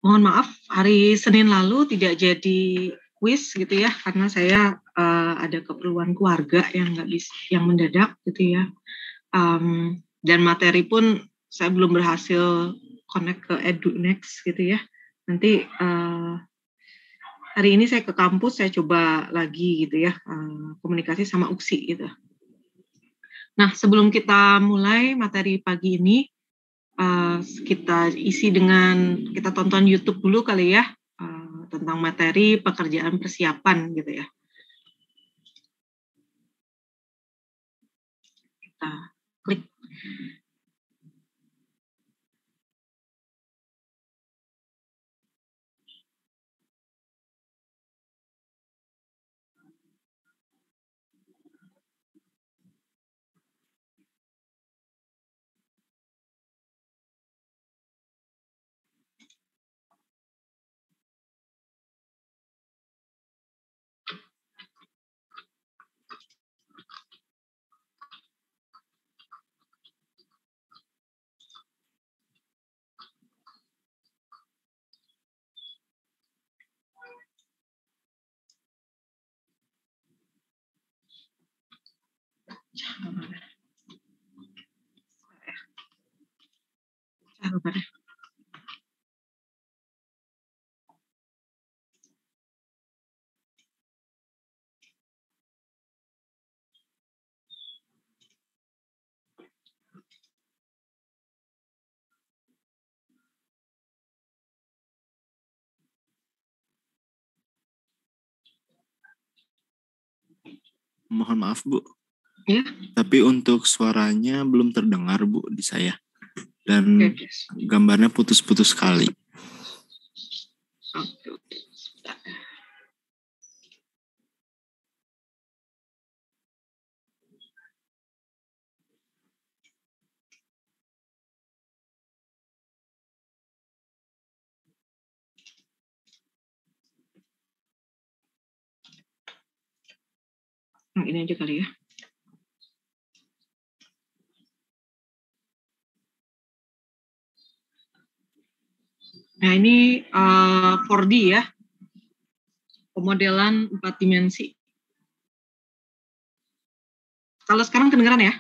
Mohon maaf, hari Senin lalu tidak jadi kuis gitu ya, karena saya ada keperluan keluarga yang mendadak gitu ya. Dan materi pun saya belum berhasil connect ke EduNext gitu ya. Nanti hari ini saya ke kampus, saya coba lagi gitu ya, komunikasi sama UKSI gitu. Nah, sebelum kita mulai materi pagi ini, kita isi dengan kita tonton YouTube dulu kali ya, tentang materi pekerjaan persiapan gitu ya. Kita klik. Mohon maaf, Bu. Ya. Tapi untuk suaranya belum terdengar, Bu, di saya. Dan gambarnya putus-putus sekali. Ini aja kali ya. Nah, ini 4D ya. Pemodelan 4 dimensi. Kalau sekarang kedengeran ya?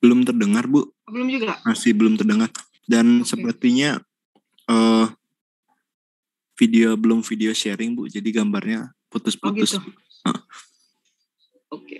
Belum terdengar, Bu. Belum juga? Masih belum terdengar. Dan sepertinya video sharing, Bu. Jadi gambarnya putus-putus. Oh gitu. Oke.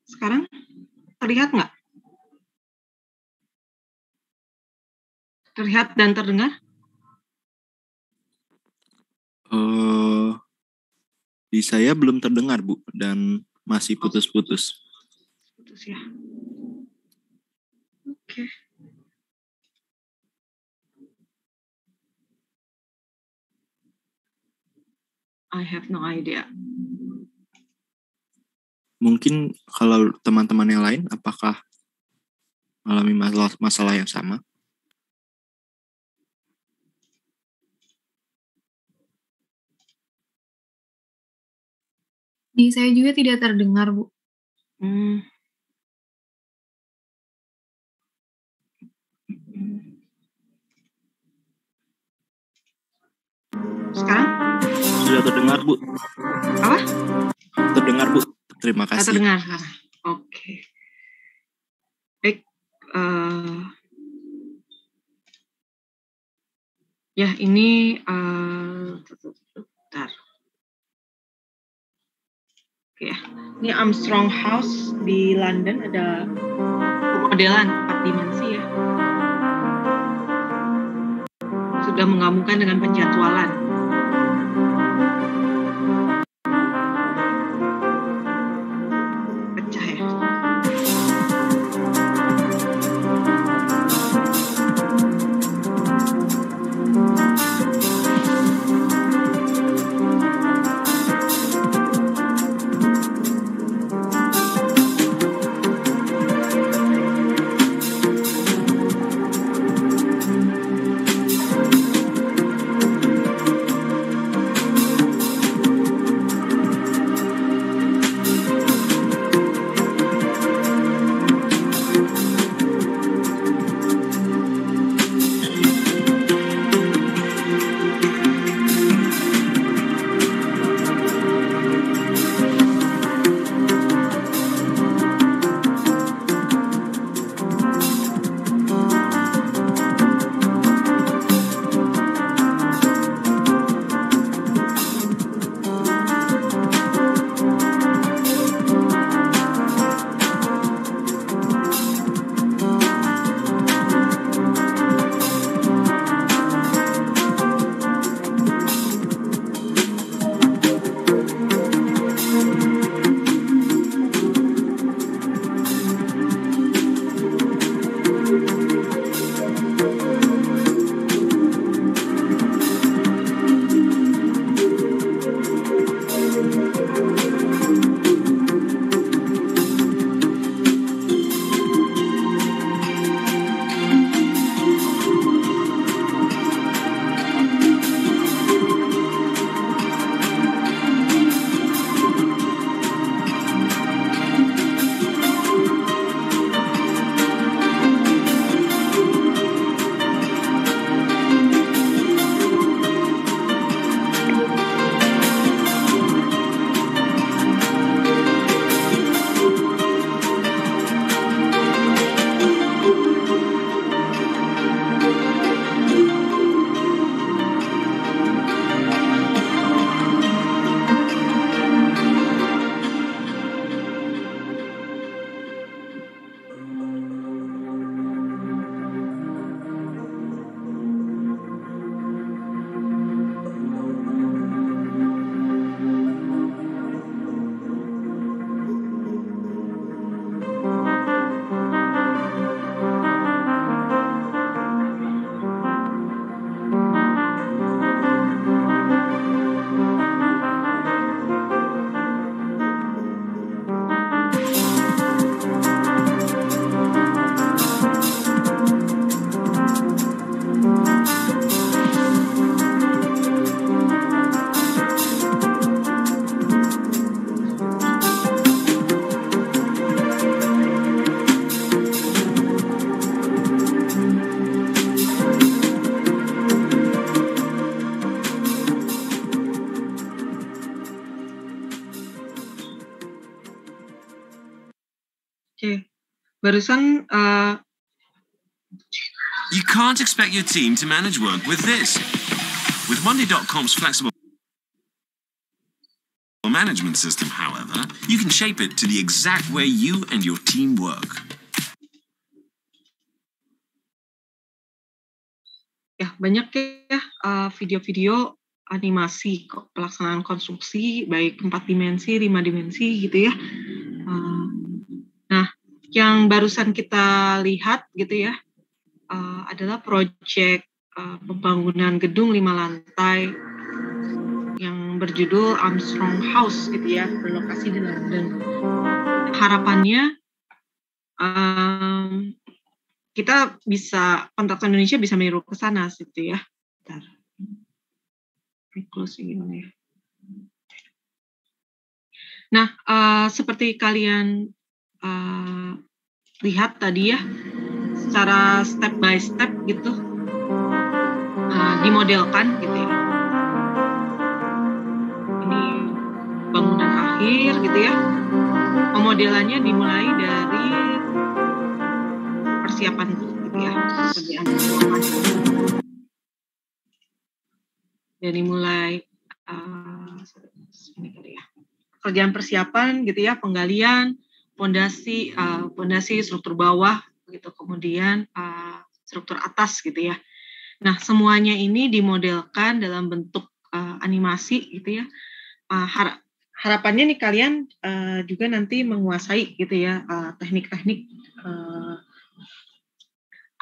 Sekarang terlihat nggak? Terlihat dan terdengar? Di saya belum terdengar, Bu, dan masih putus-putus. Putus ya. Oke. I have no idea. Mungkin kalau teman-teman yang lain, apakah mengalami masalah yang sama? Di saya juga tidak terdengar, Bu. Sekarang? Sudah terdengar, Bu. Apa? Terdengar, Bu. Terima kasih. Terdengar. Oke. Baik. Ya, ini bentar. Oke ya. Ini Armstrong House di London, ada pemodelan 4 dimensi ya. Sudah menggabungkan dengan penjadwalan. Pecah ya. Oke. Barusan You can't expect your team to manage work with this. With Monday.com's flexible management system, however, you can shape it to the exact way you and your team work. Ya, banyak ya video-video animasi pelaksanaan konstruksi baik 4 dimensi, 5 dimensi gitu ya. Nah, yang barusan kita lihat gitu ya adalah proyek pembangunan gedung 5 lantai yang berjudul Armstrong House gitu ya, berlokasi di London. Harapannya kita bisa, kontraktor Indonesia bisa meniru ke sana gitu ya. Bentar. Closing gimana ya? Nah, seperti kalian lihat tadi ya, secara step by step gitu, dimodelkan gitu ya. Ini bangunan akhir gitu ya. Pemodelannya dimulai dari persiapan gitu ya, pekerjaan persiapan. Dari mulai ini kali ya, pekerjaan persiapan gitu ya, penggalian, pondasi, struktur bawah gitu, kemudian struktur atas gitu ya. Nah, semuanya ini dimodelkan dalam bentuk animasi gitu ya. Harapannya nih kalian juga nanti menguasai gitu ya teknik-teknik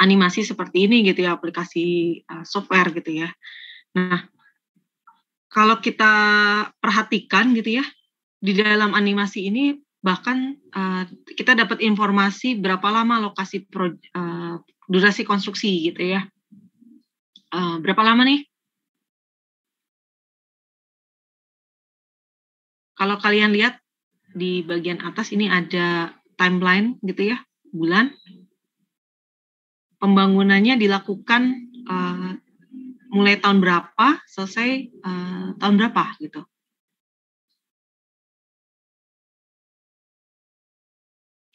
animasi seperti ini gitu ya, aplikasi software gitu ya. Nah, kalau kita perhatikan gitu ya, di dalam animasi ini bahkan kita dapat informasi berapa lama lokasi durasi konstruksi gitu ya. Berapa lama nih? Kalau kalian lihat di bagian atas ini ada timeline gitu ya, bulan. Pembangunannya dilakukan mulai tahun berapa, selesai tahun berapa gitu.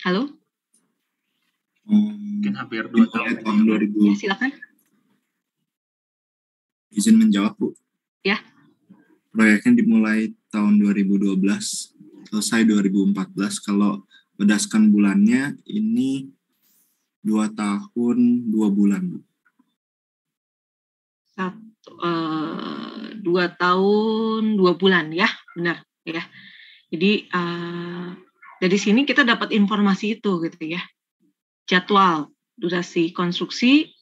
Halo? Mungkin hampir 2 tahun. 2000. Ya, silakan. Izin menjawab, Bu. Ya. Proyeknya dimulai tahun 2012, selesai 2014. Kalau berdasarkan bulannya, ini 2 tahun 2 bulan, Bu. 2 tahun 2 bulan ya, benar ya. Jadi dari sini kita dapat informasi itu gitu ya. Jadwal durasi konstruksi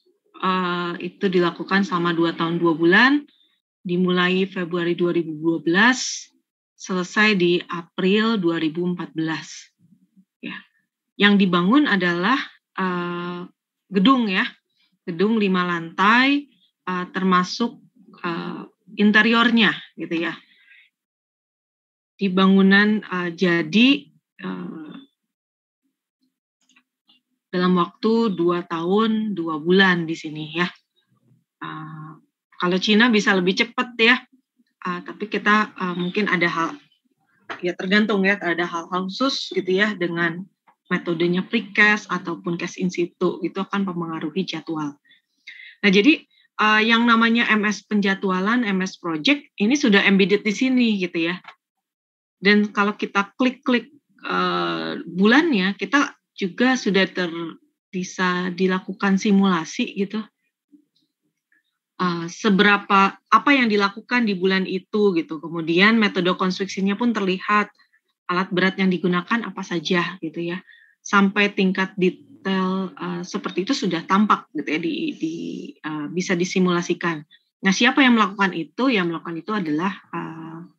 itu dilakukan selama 2 tahun 2 bulan, dimulai Februari 2012, selesai di April 2014. Ya. Yang dibangun adalah gedung ya, gedung 5 lantai, termasuk interiornya gitu ya. Di bangunan jadi dalam waktu 2 tahun 2 bulan di sini ya. Kalau Cina bisa lebih cepat ya, tapi kita mungkin ada hal, ya tergantung ya, ada hal-hal khusus gitu ya dengan metodenya precast ataupun cast in situ, itu akan mempengaruhi jadwal. Nah jadi yang namanya MS penjadwalan, MS project ini sudah embedded di sini gitu ya. Dan kalau kita klik-klik bulannya, kita juga sudah bisa dilakukan simulasi gitu. Seberapa apa yang dilakukan di bulan itu gitu. Kemudian metode konstruksinya pun terlihat, alat berat yang digunakan apa saja gitu ya. Sampai tingkat detail seperti itu sudah tampak gitu ya, bisa disimulasikan. Nah, siapa yang melakukan itu? Yang melakukan itu adalah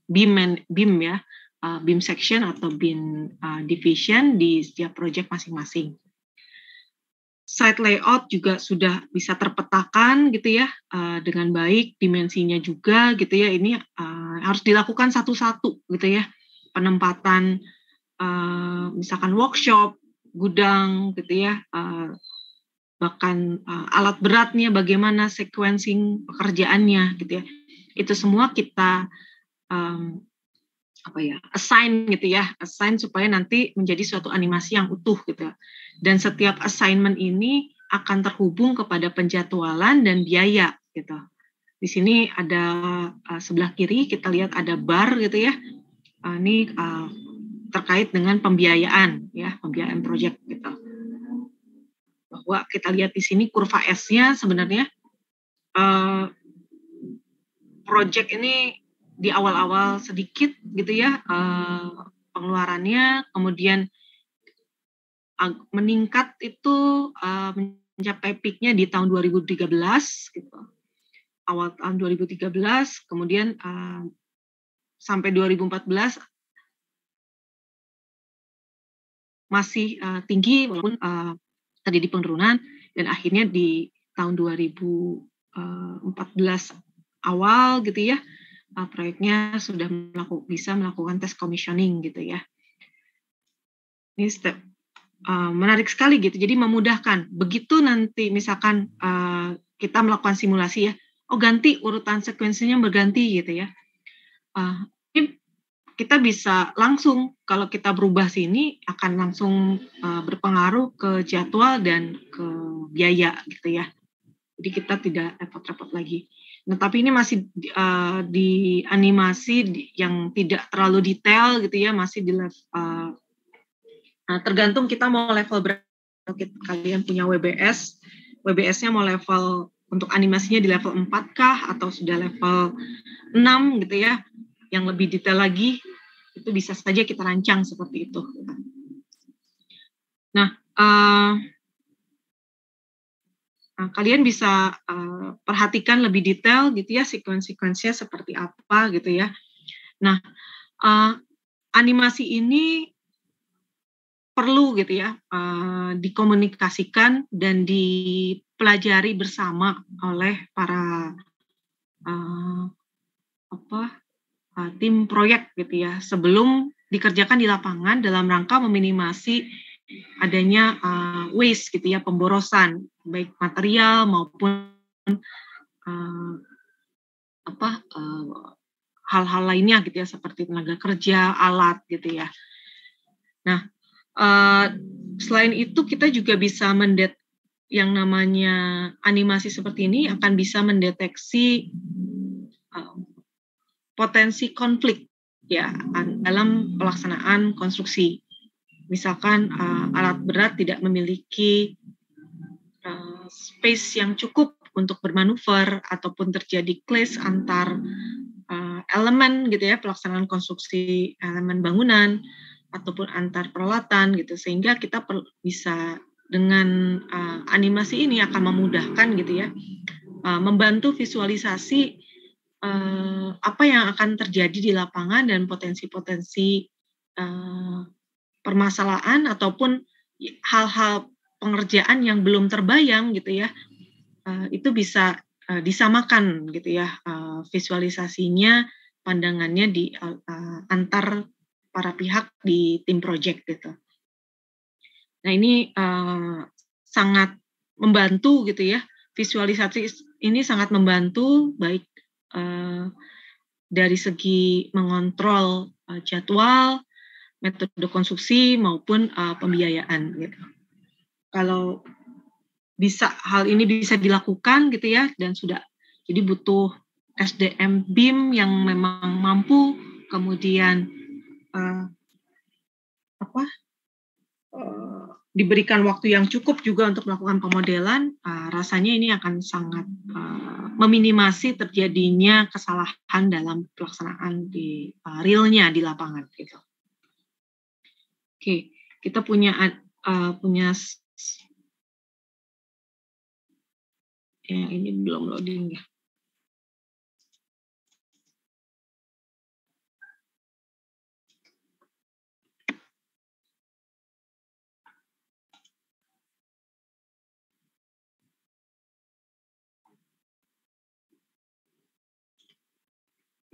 BIM ya, BIM section atau BIM division di setiap project masing-masing. Site layout juga sudah bisa terpetakan gitu ya dengan baik, dimensinya juga gitu ya. Ini harus dilakukan satu-satu gitu ya. Penempatan misalkan workshop, gudang gitu ya, bahkan alat beratnya, bagaimana sequencing pekerjaannya gitu ya. Itu semua kita assign gitu ya, assign supaya nanti menjadi suatu animasi yang utuh gitu. Dan setiap assignment ini akan terhubung kepada penjadwalan dan biaya gitu. Di sini ada sebelah kiri kita lihat ada bar gitu ya. Ini terkait dengan pembiayaan ya, pembiayaan proyek gitu. Bahwa kita lihat di sini kurva S-nya sebenarnya proyek ini di awal-awal sedikit gitu ya pengeluarannya, kemudian meningkat itu mencapai peaknya di tahun 2013 gitu. Awal tahun 2013, kemudian sampai 2014 masih tinggi walaupun terjadi penurunan, dan akhirnya di tahun 2014 awal gitu ya proyeknya sudah bisa melakukan tes commissioning gitu ya. Ini step menarik sekali gitu, jadi memudahkan. Begitu nanti misalkan kita melakukan simulasi ya, ganti urutan sekuensinya berganti gitu ya. Ini kita bisa langsung, kalau kita berubah sini akan langsung berpengaruh ke jadwal dan ke biaya gitu ya. Jadi kita tidak repot-repot lagi. Nah, tapi ini masih di animasi yang tidak terlalu detail gitu ya, masih di level tergantung kita mau level berapa. Kalian punya WBS-nya mau level untuk animasinya di level 4 kah atau sudah level 6 gitu ya, yang lebih detail lagi, itu bisa saja kita rancang seperti itu. Nah, kalian bisa perhatikan lebih detail gitu ya, sekuen-sekuensinya seperti apa gitu ya. Nah, animasi ini perlu gitu ya dikomunikasikan dan dipelajari bersama oleh para tim proyek gitu ya, sebelum dikerjakan di lapangan dalam rangka meminimasi adanya waste gitu ya, pemborosan baik material maupun hal-hal lainnya gitu ya, seperti tenaga kerja, alat gitu ya. Nah, selain itu kita juga bisa yang namanya animasi seperti ini akan bisa mendeteksi potensi konflik ya dalam pelaksanaan konstruksi. Misalkan alat berat tidak memiliki space yang cukup untuk bermanuver, ataupun terjadi clash antar elemen gitu ya, pelaksanaan konstruksi elemen bangunan ataupun antar peralatan gitu, sehingga kita bisa dengan animasi ini akan memudahkan gitu ya, membantu visualisasi apa yang akan terjadi di lapangan dan potensi-potensi permasalahan ataupun hal-hal pengerjaan yang belum terbayang gitu ya, itu bisa disamakan gitu ya, visualisasinya, pandangannya di antar para pihak di tim project gitu. Nah, ini sangat membantu gitu ya, visualisasi ini sangat membantu baik dari segi mengontrol jadwal, metode konstruksi maupun pembiayaan gitu. Kalau hal ini bisa dilakukan gitu ya, dan jadi butuh SDM BIM yang memang mampu, kemudian diberikan waktu yang cukup juga untuk melakukan pemodelan, rasanya ini akan sangat meminimasi terjadinya kesalahan dalam pelaksanaan di realnya di lapangan gitu. Oke, kita punya ya, ini belum loading ya.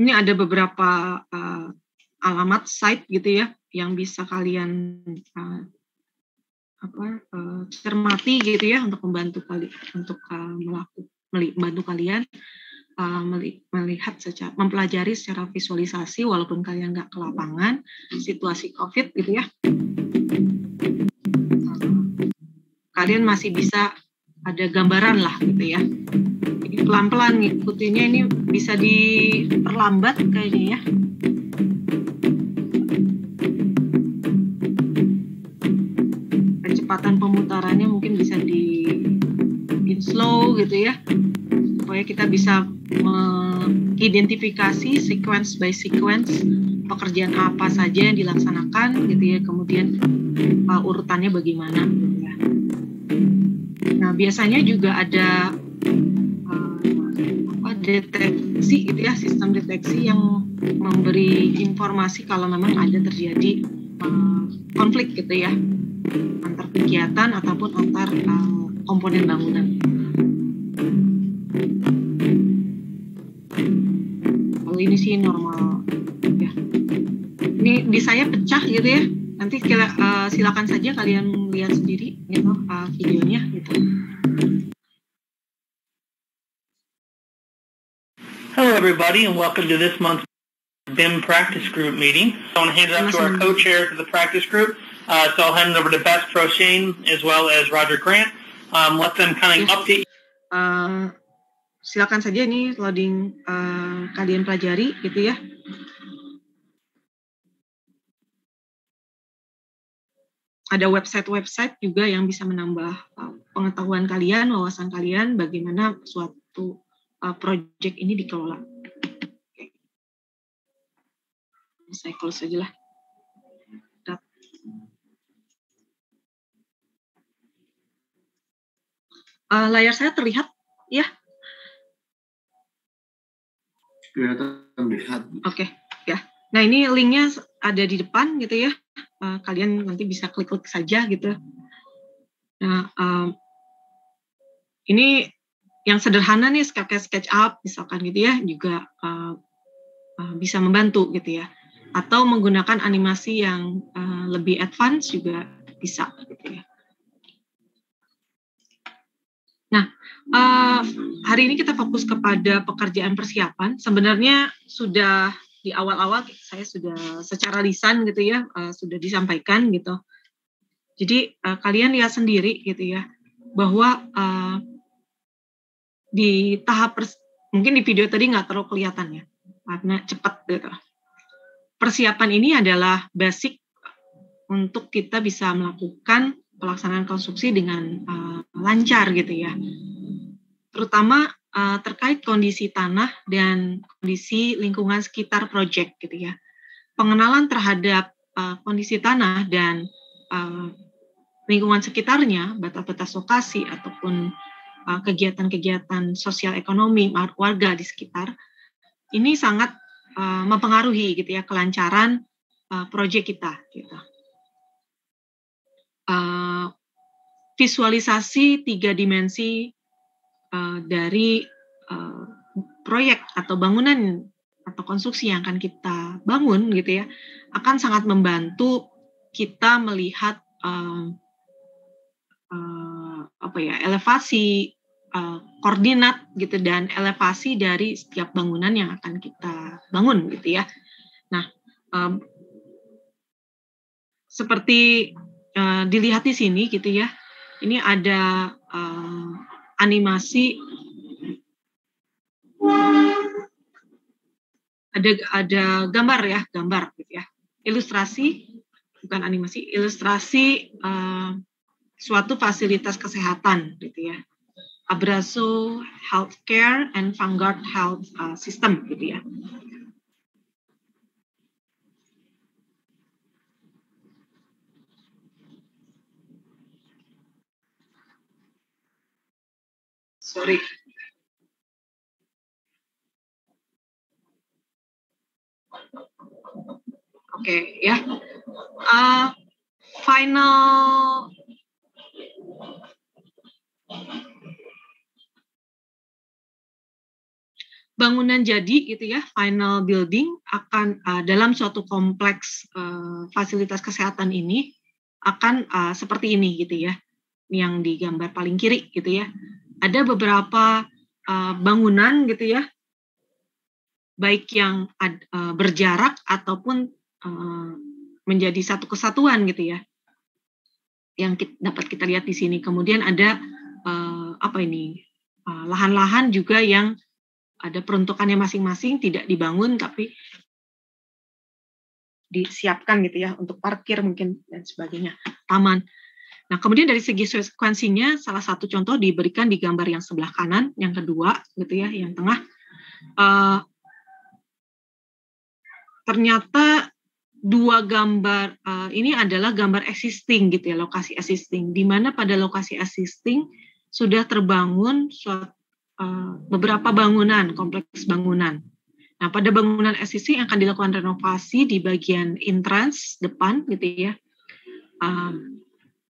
Ini ada beberapa alamat site gitu ya, yang bisa kalian cermati gitu ya, untuk membantu membantu kalian. mempelajari secara visualisasi walaupun kalian nggak ke lapangan situasi COVID gitu ya. Kalian masih bisa ada gambaran lah gitu ya. Jadi pelan-pelan ngikutinnya ini bisa diperlambat kayaknya ya. Kecepatan pemutarannya mungkin bisa slow gitu ya. Supaya kita bisa mengidentifikasi sequence by sequence pekerjaan apa saja yang dilaksanakan gitu ya. Kemudian urutannya bagaimana gitu ya. Nah, biasanya juga ada deteksi gitu ya, sistem deteksi yang memberi informasi kalau memang ada terjadi konflik gitu ya antar kegiatan ataupun antar komponen bangunan. Kalau ini sih normal ya. Ini di saya pecah gitu ya. Nanti silakan saja kalian lihat sendiri gitu videonya gitu. Hello everybody and welcome to this month's BIM practice group meeting. I want to hand it off to our co-chairs of the practice group. So I'll hand it over to Beth Prochain as well as Roger Grant. Let them kind of update. Silakan saja ini loading kalian pelajari gitu ya. Ada website-website juga yang bisa menambah pengetahuan kalian, wawasan kalian bagaimana suatu project ini dikelola. Oke. Saya close aja lah. Layar saya terlihat, ya? Kelihatan terlihat. Oke, ya. Nah ini linknya ada di depan gitu ya. Kalian nanti bisa klik-klik saja gitu. Nah, ini yang sederhana nih kayak SketchUp misalkan gitu ya, juga bisa membantu gitu ya. Atau menggunakan animasi yang lebih advance juga bisa gitu ya. Nah, hari ini kita fokus kepada pekerjaan persiapan. Sebenarnya sudah di awal-awal saya sudah secara lisan gitu ya, sudah disampaikan gitu. Jadi kalian lihat sendiri gitu ya, bahwa di tahap mungkin di video tadi nggak terlalu kelihatan ya, karena cepat gitu. Persiapan ini adalah basic untuk kita bisa melakukan pelaksanaan konstruksi dengan lancar gitu ya. Terutama terkait kondisi tanah dan kondisi lingkungan sekitar proyek gitu ya. Pengenalan terhadap kondisi tanah dan lingkungan sekitarnya, batas-batas lokasi ataupun kegiatan-kegiatan sosial ekonomi warga di sekitar, ini sangat mempengaruhi gitu ya kelancaran proyek kita gitu. Visualisasi 3 dimensi dari proyek atau bangunan atau konstruksi yang akan kita bangun gitu ya, akan sangat membantu kita melihat elevasi, koordinat gitu dan elevasi dari setiap bangunan yang akan kita bangun gitu ya. Nah, seperti dilihat di sini gitu ya, ini ada animasi, ada gambar ya, gambar gitu ya, ilustrasi, bukan animasi, ilustrasi suatu fasilitas kesehatan gitu ya, Abrazo Healthcare and Vanguard Health System gitu ya. Sorry. Oke, ya. Final bangunan jadi gitu ya, final building akan dalam suatu kompleks fasilitas kesehatan ini akan seperti ini gitu ya, yang digambar paling kiri gitu ya. Ada beberapa bangunan gitu ya, baik yang berjarak ataupun menjadi satu kesatuan gitu ya, yang dapat kita lihat di sini. Kemudian ada lahan-lahan juga yang ada peruntukannya masing-masing, tidak dibangun tapi disiapkan gitu ya untuk parkir mungkin dan sebagainya, taman. Nah, kemudian dari segi sekuensinya, salah satu contoh diberikan di gambar yang sebelah kanan, yang kedua gitu ya, yang tengah. Ternyata dua gambar ini adalah gambar existing gitu ya, lokasi existing, di mana pada lokasi existing sudah terbangun beberapa bangunan, kompleks bangunan. Nah, pada bangunan existing akan dilakukan renovasi di bagian entrance depan gitu ya,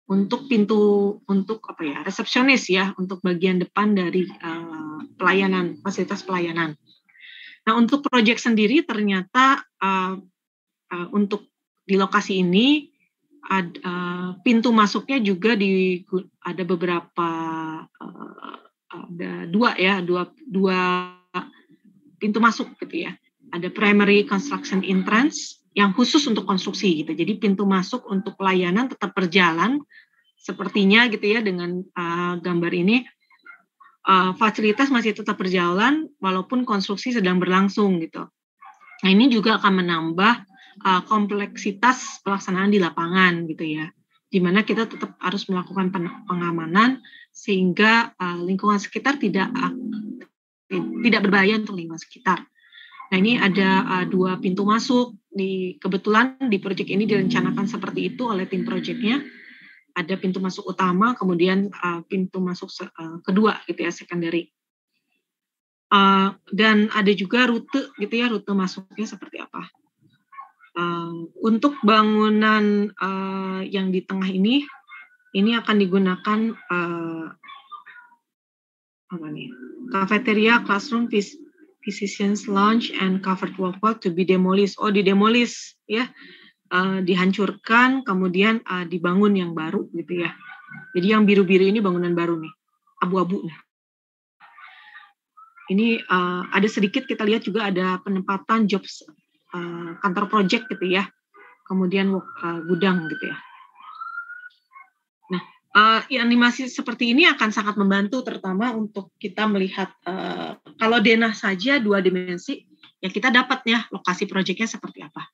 untuk pintu, untuk resepsionis ya, untuk bagian depan dari pelayanan, fasilitas pelayanan. Nah, untuk proyek sendiri ternyata untuk di lokasi ini pintu masuknya juga ada beberapa, ada dua pintu masuk gitu ya. Ada primary construction entrance yang khusus untuk konstruksi gitu. Jadi pintu masuk untuk pelayanan tetap berjalan sepertinya gitu ya, dengan gambar ini. Fasilitas masih tetap berjalan walaupun konstruksi sedang berlangsung gitu. Nah, ini juga akan menambah kompleksitas pelaksanaan di lapangan gitu ya, di mana kita tetap harus melakukan pengamanan sehingga lingkungan sekitar tidak berbahaya untuk lingkungan sekitar. Nah, ini ada dua pintu masuk. Kebetulan di proyek ini direncanakan seperti itu oleh tim proyeknya. Ada pintu masuk utama, kemudian pintu masuk kedua gitu ya, secondary. Dan ada juga rute gitu ya, rute masuknya seperti apa. Untuk bangunan yang di tengah ini akan digunakan cafeteria, classroom, physicians lounge, and covered walkway to be demolished. Didemolish ya, dihancurkan, kemudian dibangun yang baru gitu ya. Jadi yang biru-biru ini bangunan baru nih, abu-abu. Ini ada sedikit kita lihat juga ada penempatan jobs kantor project gitu ya, kemudian gudang gitu ya. Nah, animasi seperti ini akan sangat membantu terutama untuk kita melihat kalau denah saja 2 dimensi ya kita dapat ya lokasi proyeknya seperti apa.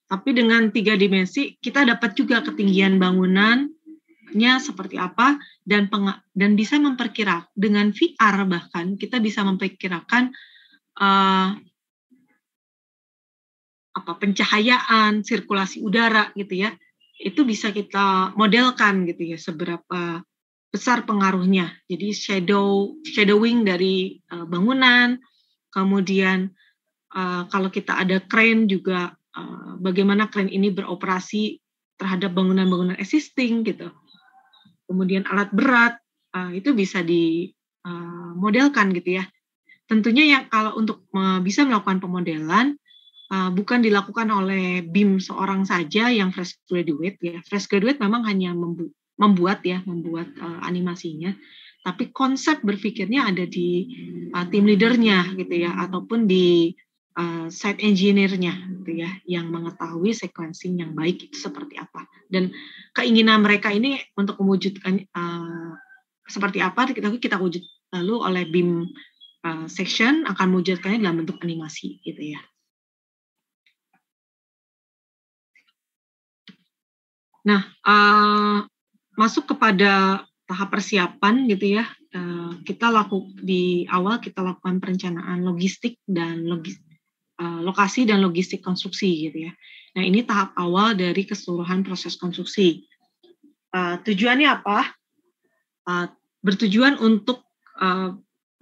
Tapi dengan 3 dimensi kita dapat juga ketinggian bangunannya seperti apa dan bisa memperkirakan dengan VR, bahkan kita bisa memperkirakan pencahayaan, sirkulasi udara gitu ya. Itu bisa kita modelkan gitu ya, seberapa besar pengaruhnya. Jadi shadowing dari bangunan, kemudian kalau kita ada crane juga bagaimana crane ini beroperasi terhadap bangunan-bangunan existing gitu. Kemudian alat berat itu bisa dimodelkan gitu ya. Tentunya yang kalau untuk bisa melakukan pemodelan bukan dilakukan oleh BIM seorang saja yang fresh graduate ya. Fresh graduate memang hanya membuat animasinya, tapi konsep berpikirnya ada di tim leadernya gitu ya, ataupun di site engineer-nya gitu ya, yang mengetahui sequencing yang baik itu seperti apa. Dan keinginan mereka ini untuk mewujudkan seperti apa kita wujud lalu oleh BIM section akan mewujudkannya dalam bentuk animasi gitu ya. Nah, masuk kepada tahap persiapan gitu ya. Di awal kita lakukan perencanaan logistik dan lokasi dan logistik konstruksi gitu ya. Nah, ini tahap awal dari keseluruhan proses konstruksi. Tujuannya apa? Bertujuan untuk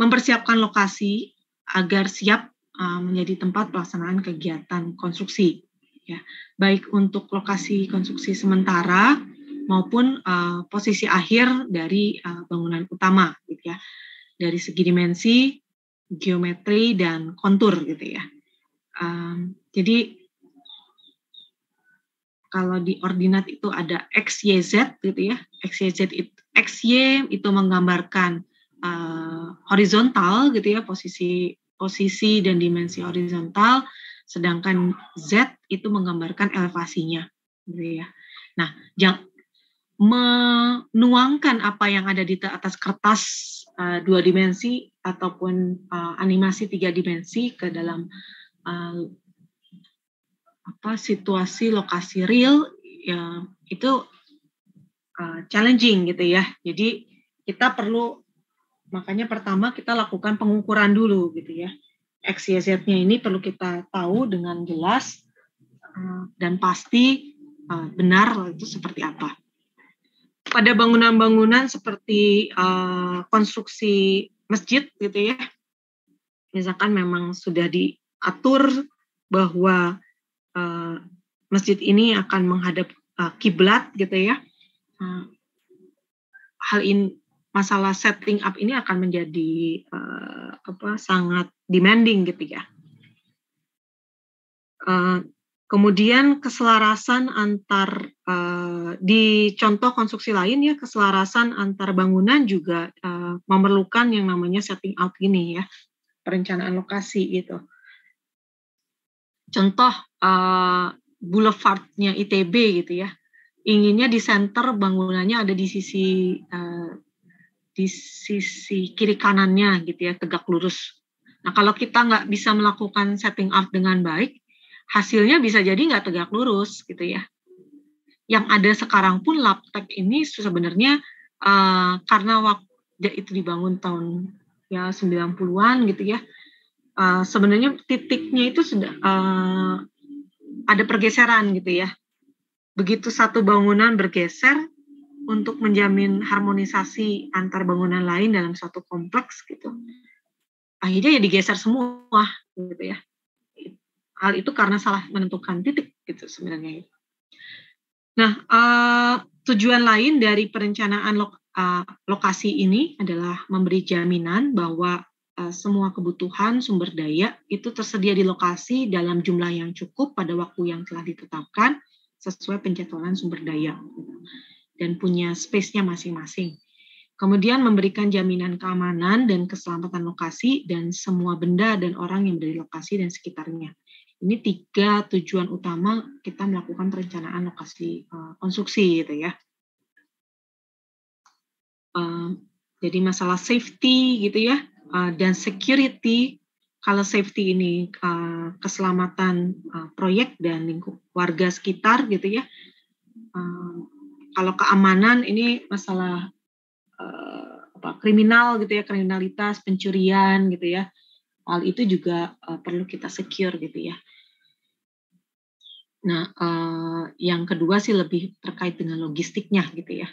mempersiapkan lokasi agar siap menjadi tempat pelaksanaan kegiatan konstruksi. Ya, baik untuk lokasi konstruksi sementara maupun posisi akhir dari bangunan utama gitu ya, dari segi dimensi, geometri dan kontur gitu ya. Jadi kalau di ordinat itu ada X, Y, Z gitu ya. XY itu menggambarkan horizontal gitu ya, posisi posisi dan dimensi horizontal, sedangkan Z itu menggambarkan elevasinya, gitu ya. Nah, menuangkan apa yang ada di atas kertas 2 dimensi ataupun animasi 3 dimensi ke dalam situasi lokasi real, ya itu challenging gitu ya. Jadi kita perlu, makanya pertama kita lakukan pengukuran dulu gitu ya. X, Y, Z-nya ini perlu kita tahu dengan jelas dan pasti benar itu seperti apa. Pada bangunan-bangunan seperti konstruksi masjid gitu ya, misalkan memang sudah diatur bahwa masjid ini akan menghadap kiblat gitu ya, hal ini, masalah setting up ini akan menjadi sangat demanding gitu ya. Kemudian keselarasan antar di contoh konstruksi lain ya, keselarasan antar bangunan juga memerlukan yang namanya setting out gini ya, perencanaan lokasi gitu. Contoh boulevardnya ITB gitu ya, inginnya di center bangunannya ada di sisi kiri kanannya gitu ya, tegak lurus. Nah kalau kita nggak bisa melakukan setting out dengan baik, hasilnya bisa jadi nggak tegak lurus gitu ya. Yang ada sekarang pun Laptek ini sebenarnya karena waktu itu dibangun tahun ya 90-an gitu ya, sebenarnya titiknya itu sudah ada pergeseran gitu ya. Begitu satu bangunan bergeser untuk menjamin harmonisasi antar bangunan lain dalam suatu kompleks gitu, akhirnya ya digeser semua gitu ya. Hal itu karena salah menentukan titik gitu sebenarnya. Nah, tujuan lain dari perencanaan lokasi ini adalah memberi jaminan bahwa semua kebutuhan sumber daya itu tersedia di lokasi dalam jumlah yang cukup pada waktu yang telah ditetapkan sesuai penjadwalan sumber daya dan punya space-nya masing-masing. Kemudian memberikan jaminan keamanan dan keselamatan lokasi dan semua benda dan orang yang berada di lokasi dan sekitarnya. Ini 3 tujuan utama kita melakukan perencanaan lokasi konstruksi gitu ya. Jadi masalah safety gitu ya, dan security. Kalau safety ini keselamatan proyek dan lingkup warga sekitar gitu ya. Kalau keamanan ini masalah kriminal gitu ya, kriminalitas, pencurian gitu ya. Hal itu juga perlu kita secure gitu ya. Nah, yang kedua sih lebih terkait dengan logistiknya gitu ya.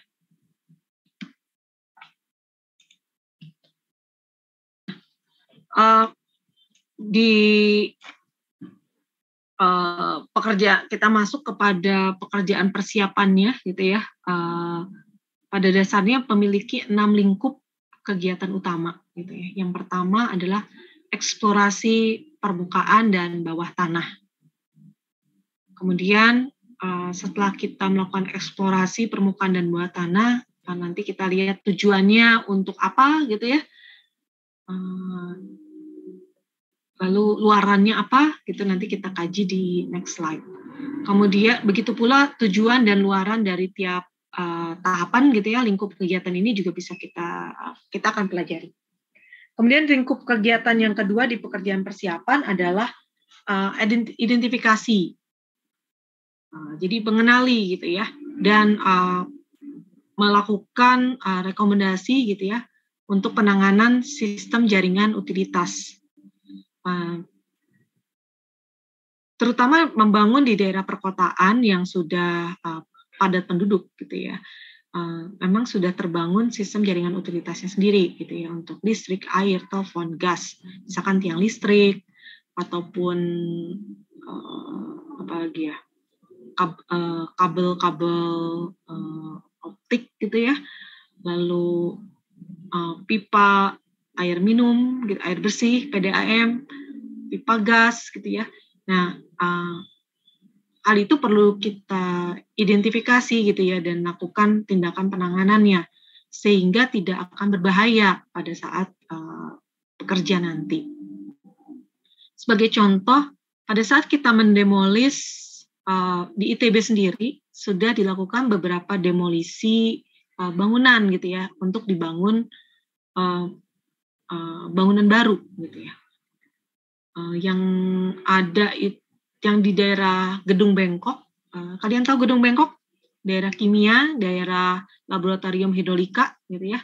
Kita masuk kepada pekerjaan persiapannya gitu ya. Pada dasarnya memiliki 6 lingkup kegiatan utama gitu ya. Yang pertama adalah eksplorasi permukaan dan bawah tanah. Kemudian setelah kita melakukan eksplorasi permukaan dan bawah tanah, nanti kita lihat tujuannya untuk apa gitu ya. Lalu luarannya apa gitu, nanti kita kaji di next slide. Kemudian begitu pula tujuan dan luaran dari tiap tahapan gitu ya, lingkup kegiatan ini juga bisa kita akan pelajari. Kemudian lingkup kegiatan yang kedua di pekerjaan persiapan adalah identifikasi. Jadi mengenali gitu ya, dan melakukan rekomendasi gitu ya untuk penanganan sistem jaringan utilitas. Terutama membangun di daerah perkotaan yang sudah padat penduduk gitu ya. Memang sudah terbangun sistem jaringan utilitasnya sendiri gitu ya, untuk listrik, air, telepon, gas, misalkan tiang listrik ataupun apa lagi ya, kabel-kabel optik gitu ya, lalu pipa air minum, gitu, air bersih, PDAM, pipa gas gitu ya. Nah, hal itu perlu kita identifikasi gitu ya, dan lakukan tindakan penanganannya sehingga tidak akan berbahaya pada saat bekerja nanti. sebagai contoh, pada saat kita mendemolis di ITB sendiri sudah dilakukan beberapa demolisi bangunan gitu ya, untuk dibangun bangunan baru gitu ya. Yang ada yang di daerah Gedung Bengkok. Kalian tahu Gedung Bengkok? Daerah kimia, daerah laboratorium hidrolika gitu ya.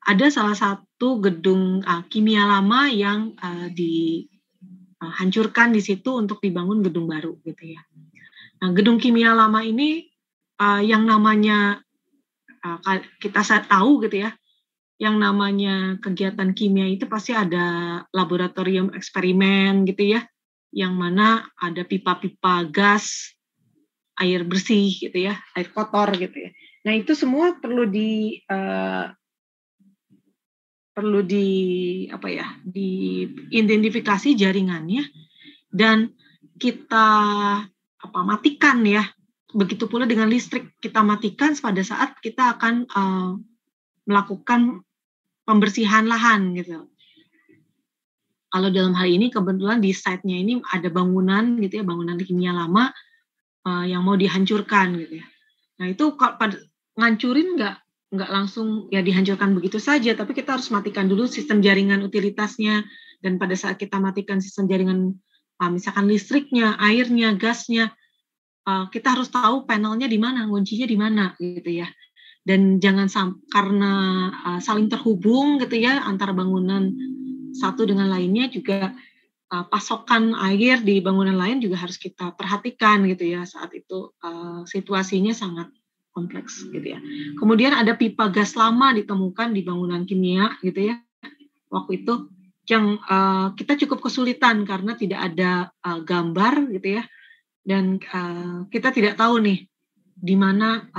Ada salah satu gedung kimia lama yang dihancurkan di situ untuk dibangun gedung baru gitu ya. Nah, gedung kimia lama ini yang namanya kita tahu gitu ya, yang namanya kegiatan kimia itu pasti ada laboratorium eksperimen gitu ya, yang mana ada pipa-pipa gas, air bersih gitu ya, air kotor gitu ya. Nah, itu semua perlu diidentifikasi jaringannya dan kita matikan ya. Begitu pula dengan listrik, kita matikan pada saat kita akan melakukan pembersihan lahan gitu. Kalau dalam hal ini kebetulan di site-nya ini ada bangunan gitu ya, bangunan kimia lama yang mau dihancurkan gitu ya. Nah, itu ngancurin nggak langsung ya dihancurkan begitu saja, tapi kita harus matikan dulu sistem jaringan utilitasnya, dan pada saat kita matikan sistem jaringan misalkan listriknya, airnya, gasnya, kita harus tahu panelnya di mana, kuncinya di mana gitu ya. Dan jangan karena saling terhubung gitu ya antara bangunan satu dengan lainnya, juga pasokan air di bangunan lain juga harus kita perhatikan gitu ya. Saat itu situasinya sangat kompleks gitu ya. Kemudian ada pipa gas lama ditemukan di bangunan kimia gitu ya. Waktu itu yang kita cukup kesulitan karena tidak ada gambar gitu ya. Dan kita tidak tahu nih di mana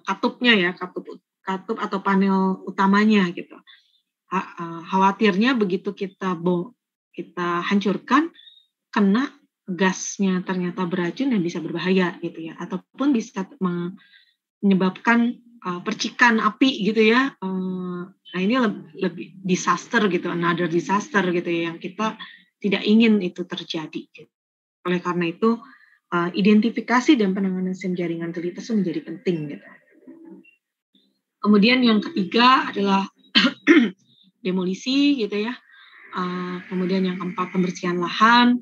katupnya ya, katup atau panel utamanya gitu. Khawatirnya begitu kita hancurkan, kena gasnya ternyata beracun dan bisa berbahaya gitu ya, ataupun bisa menyebabkan percikan api gitu ya. Nah, ini lebih disaster gitu, another disaster gitu ya, yang kita tidak ingin itu terjadi. Oleh karena itu identifikasi dan penanganan sistem jaringan utilitas itu menjadi penting gitu. Kemudian yang ketiga adalah demolisi gitu ya. Kemudian yang keempat pembersihan lahan.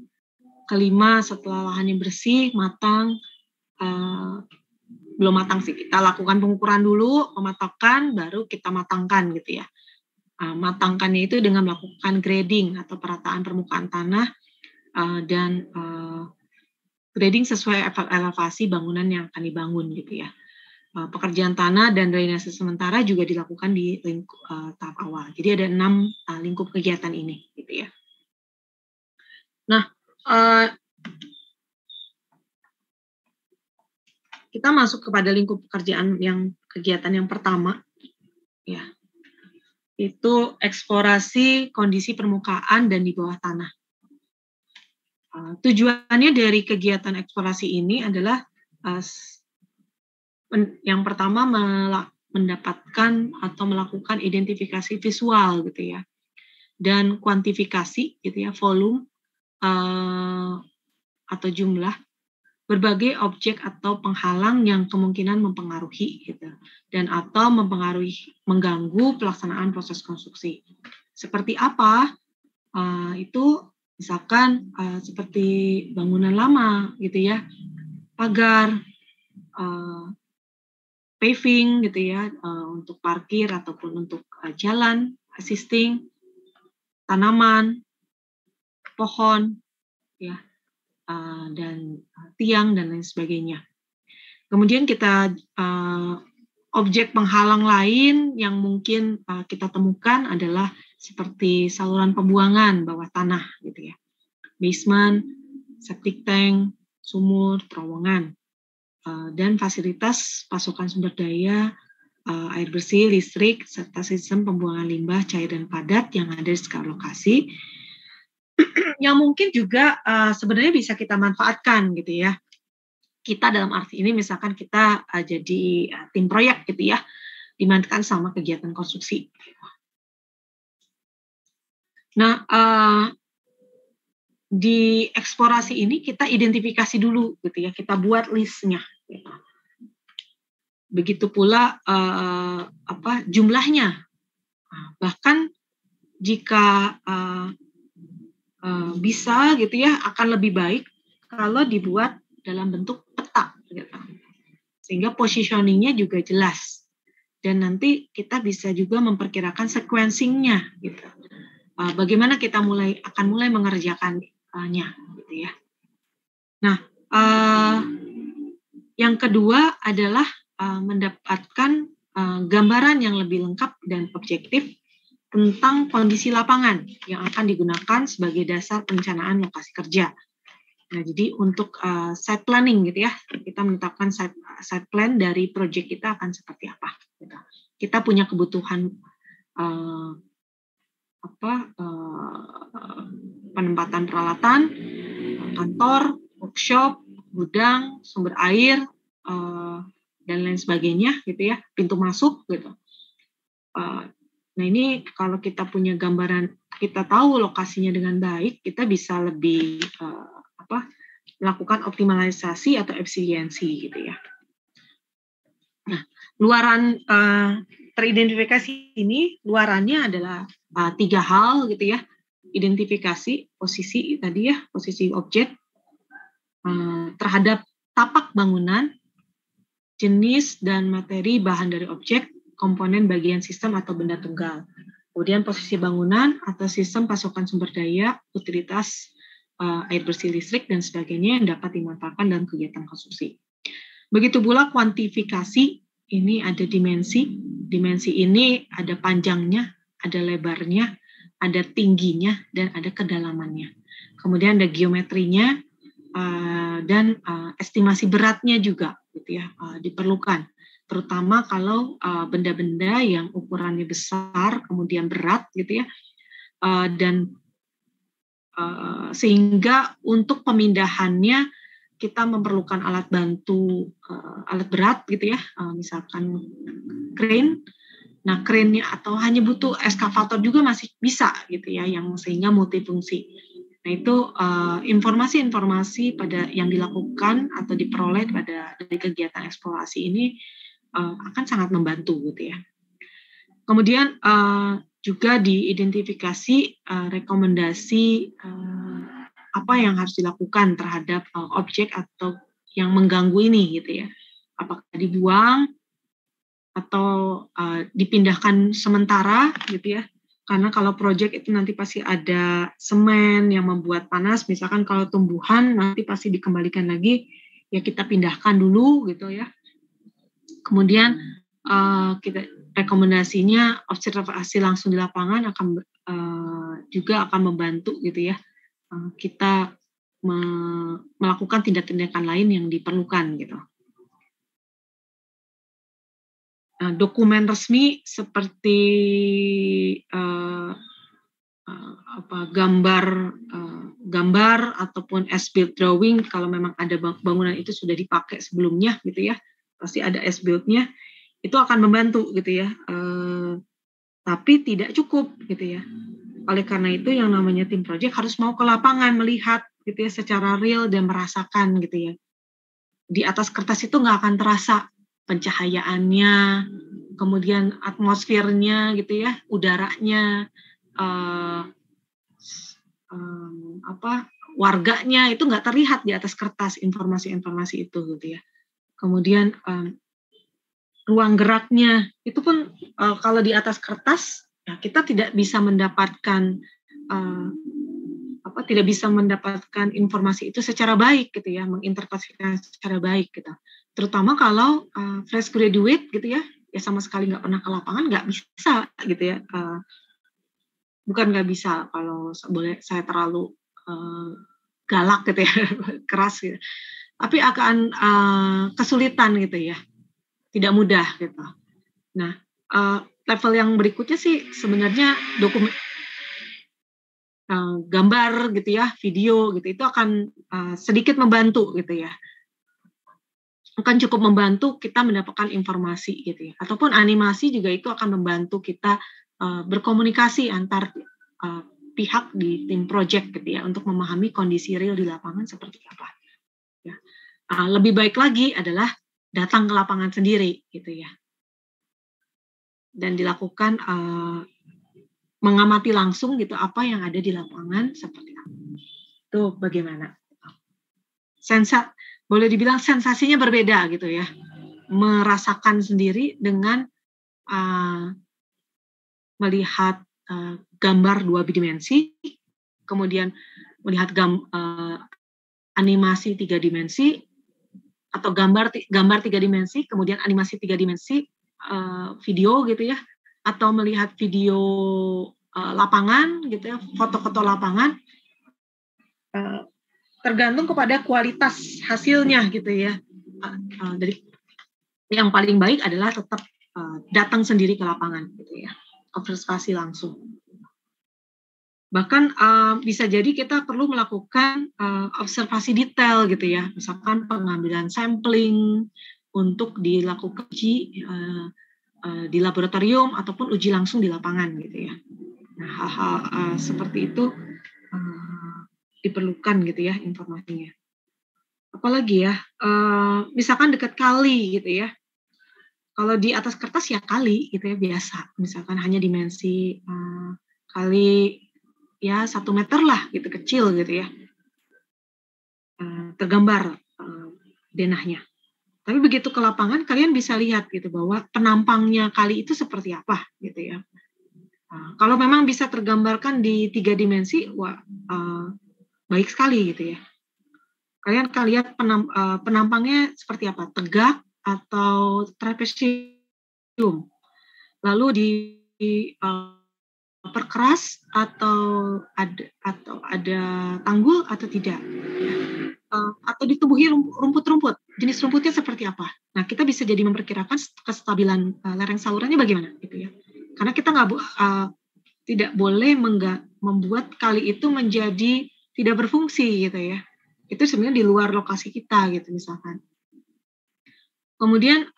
Kelima, setelah lahannya bersih, matang, belum matang sih, kita lakukan pengukuran dulu, pematokan, baru kita matangkan gitu ya. Matangkannya itu dengan melakukan grading atau perataan permukaan tanah dan grading sesuai elevasi bangunan yang akan dibangun gitu ya. Pekerjaan tanah dan drainase sementara juga dilakukan di tahap awal. Jadi ada 6 lingkup kegiatan ini, gitu ya. Nah, kita masuk kepada lingkup pekerjaan kegiatan yang pertama, ya, itu eksplorasi kondisi permukaan dan di bawah tanah. Tujuannya dari kegiatan eksplorasi ini adalah yang pertama mendapatkan atau melakukan identifikasi visual gitu ya, dan kuantifikasi gitu ya, volume atau jumlah berbagai objek atau penghalang yang kemungkinan mempengaruhi gitu, dan atau mengganggu pelaksanaan proses konstruksi. Seperti apa? Itu misalkan seperti bangunan lama gitu ya, pagar, paving gitu ya, untuk parkir ataupun untuk jalan, assisting, tanaman, pohon, ya, dan tiang dan lain sebagainya. Kemudian kita objek penghalang lain yang mungkin kita temukan adalah seperti saluran pembuangan bawah tanah gitu ya, basement, septic tank, sumur, terowongan. Dan fasilitas pasokan sumber daya, air bersih, listrik, serta sistem pembuangan limbah cair dan padat yang ada di sekitar lokasi, yang mungkin juga sebenarnya bisa kita manfaatkan gitu ya. Kita dalam arti ini misalkan kita jadi tim proyek gitu ya, dimanfaatkan sama kegiatan konstruksi. Nah, di eksplorasi ini kita identifikasi dulu gitu ya, kita buat listnya. Gitu. Begitu pula jumlahnya. Nah, bahkan jika bisa gitu ya, akan lebih baik kalau dibuat dalam bentuk peta, gitu. Sehingga positioningnya juga jelas. Dan nanti kita bisa juga memperkirakan sequencing-nya, gitu. Bagaimana kita akan mulai mengerjakannya, gitu ya. Nah, yang kedua adalah mendapatkan gambaran yang lebih lengkap dan objektif tentang kondisi lapangan yang akan digunakan sebagai dasar perencanaan lokasi kerja. Nah, jadi untuk site planning gitu ya, kita menetapkan site plan dari proyek kita akan seperti apa. Gitu. Kita punya kebutuhan penempatan peralatan, kantor, workshop, gudang, sumber air, dan lain sebagainya gitu ya, pintu masuk gitu. Nah ini kalau kita punya gambaran, kita tahu lokasinya dengan baik, kita bisa lebih melakukan optimalisasi atau efisiensi gitu ya. Nah, luaran teridentifikasi ini, luarannya adalah 3 hal gitu ya. Identifikasi posisi tadi ya, posisi objek terhadap tapak bangunan, jenis dan materi bahan dari objek, komponen bagian sistem atau benda tunggal. Kemudian posisi bangunan atau sistem pasokan sumber daya, utilitas air bersih, listrik, dan sebagainya yang dapat dimanfaatkan dalam kegiatan konstruksi. Begitu pula kuantifikasi, ini ada dimensi. Dimensi ini ada panjangnya, ada lebarnya, ada tingginya, dan ada kedalamannya. Kemudian ada geometrinya, dan estimasi beratnya juga gitu ya, diperlukan. Terutama kalau benda-benda yang ukurannya besar, kemudian berat gitu ya, dan sehingga untuk pemindahannya kita memerlukan alat bantu, alat berat gitu ya, misalkan crane. Nah, crane-nya atau hanya butuh eskavator juga masih bisa gitu ya, yang sehingga multifungsi. Nah, itu informasi-informasi pada yang dilakukan atau diperoleh dari kegiatan eksplorasi ini akan sangat membantu gitu ya. Kemudian juga diidentifikasi rekomendasi apa yang harus dilakukan terhadap objek atau yang mengganggu ini gitu ya. Apakah dibuang atau dipindahkan sementara gitu ya. Karena kalau proyek itu nanti pasti ada semen yang membuat panas, misalkan kalau tumbuhan nanti pasti dikembalikan lagi, ya kita pindahkan dulu gitu ya. Kemudian kita rekomendasinya observasi langsung di lapangan akan juga akan membantu gitu ya, kita melakukan tindak-tindakan lain yang diperlukan gitu. Dokumen resmi seperti gambar ataupun as-built drawing, kalau memang ada bangunan itu sudah dipakai sebelumnya gitu ya, pasti ada as-built-nya, itu akan membantu gitu ya, tapi tidak cukup gitu ya. Oleh karena itu yang namanya tim project harus mau ke lapangan melihat gitu ya secara real dan merasakan gitu ya. Di atas kertas itu nggak akan terasa pencahayaannya, kemudian atmosfernya gitu ya, udaranya, warganya itu nggak terlihat di atas kertas informasi-informasi itu gitu ya. Kemudian ruang geraknya itu pun kalau di atas kertas ya kita tidak bisa mendapatkan informasi itu secara baik gitu ya, menginterpretasikan secara baik gitu. Terutama kalau fresh graduate gitu ya sama sekali nggak pernah ke lapangan, nggak bisa gitu ya. Bukan nggak bisa, kalau boleh saya terlalu galak gitu ya, keras gitu. Tapi akan kesulitan gitu ya, tidak mudah gitu. Nah, level yang berikutnya sih sebenarnya dokumen, gambar gitu ya, video gitu, itu akan sedikit membantu gitu ya. Akan cukup membantu kita mendapatkan informasi gitu ya. Ataupun animasi juga itu akan membantu kita berkomunikasi antar pihak di tim project gitu ya untuk memahami kondisi real di lapangan seperti apa. Ya. Lebih baik lagi adalah datang ke lapangan sendiri gitu ya. Dan dilakukan mengamati langsung gitu apa yang ada di lapangan seperti apa. Itu bagaimana? Boleh dibilang sensasinya berbeda gitu ya. Merasakan sendiri dengan melihat gambar 2 dimensi, kemudian melihat animasi 3 dimensi, atau gambar 3 dimensi, kemudian animasi 3 dimensi, video gitu ya, atau melihat video lapangan gitu ya, foto-foto lapangan, tergantung kepada kualitas hasilnya gitu ya. Dari yang paling baik adalah tetap datang sendiri ke lapangan gitu ya, observasi langsung. Bahkan bisa jadi kita perlu melakukan observasi detail gitu ya, misalkan pengambilan sampling untuk dilakukan uji di laboratorium ataupun uji langsung di lapangan gitu ya. Nah, hal-hal seperti itu diperlukan gitu ya informasinya. Apalagi ya, misalkan dekat kali gitu ya. Kalau di atas kertas ya kali gitu ya biasa, misalkan hanya dimensi kali ya 1 meter lah gitu, kecil gitu ya, tergambar denahnya. Tapi begitu ke lapangan kalian bisa lihat gitu bahwa penampangnya kali itu seperti apa gitu ya. Kalau memang bisa tergambarkan di 3 dimensi, wah baik sekali gitu ya. Kalian akan lihat penampangnya seperti apa, tegak atau trapesium, lalu perkeras atau ada tanggul atau tidak, ya. Atau ditumbuhi rumput-rumput, jenis rumputnya seperti apa. Nah, kita bisa jadi memperkirakan kestabilan lereng salurannya bagaimana gitu ya. Karena kita tidak boleh membuat kali itu menjadi tidak berfungsi gitu ya. Itu sebenarnya di luar lokasi kita gitu misalkan. Kemudian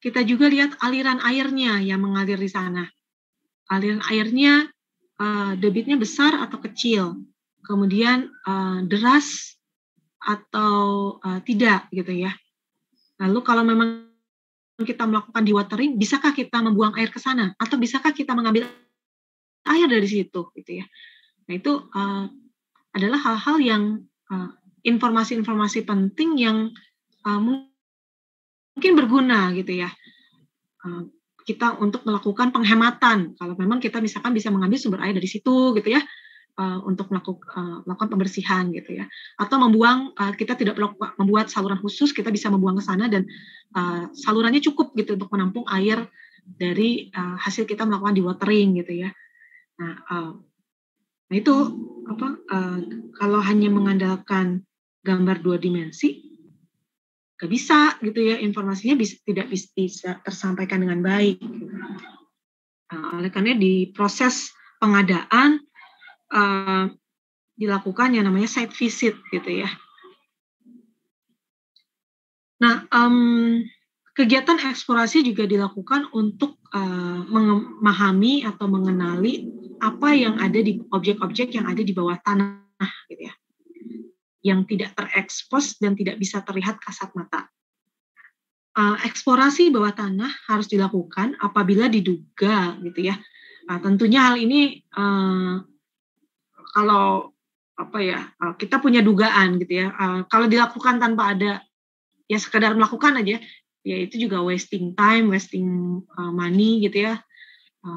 kita juga lihat aliran airnya yang mengalir di sana. Aliran airnya debitnya besar atau kecil, kemudian deras atau tidak gitu ya. Lalu kalau memang kita melakukan dewatering, bisakah kita membuang air ke sana atau bisakah kita mengambil air dari situ gitu ya. Nah itu adalah hal-hal yang informasi-informasi penting yang mungkin berguna gitu ya. Kita untuk melakukan penghematan kalau memang kita misalkan bisa mengambil sumber air dari situ gitu ya, untuk melakukan pembersihan gitu ya, atau membuang kita tidak perlu membuat saluran khusus, kita bisa membuang ke sana dan salurannya cukup gitu untuk menampung air dari hasil kita melakukan dewatering gitu ya. Nah itu kalau hanya mengandalkan gambar 2 dimensi gak bisa gitu ya, informasinya tidak bisa tersampaikan dengan baik. Oleh karena di proses pengadaan dilakukan yang namanya site visit gitu ya. Nah, kegiatan eksplorasi juga dilakukan untuk memahami atau mengenali apa yang ada di objek-objek yang ada di bawah tanah gitu ya, yang tidak terekspos dan tidak bisa terlihat kasat mata. Eksplorasi bawah tanah harus dilakukan apabila diduga gitu ya. Tentunya hal ini kalau kita punya dugaan gitu ya. Kalau dilakukan tanpa ada ya sekedar melakukan aja, ya itu juga wasting time, wasting money gitu ya,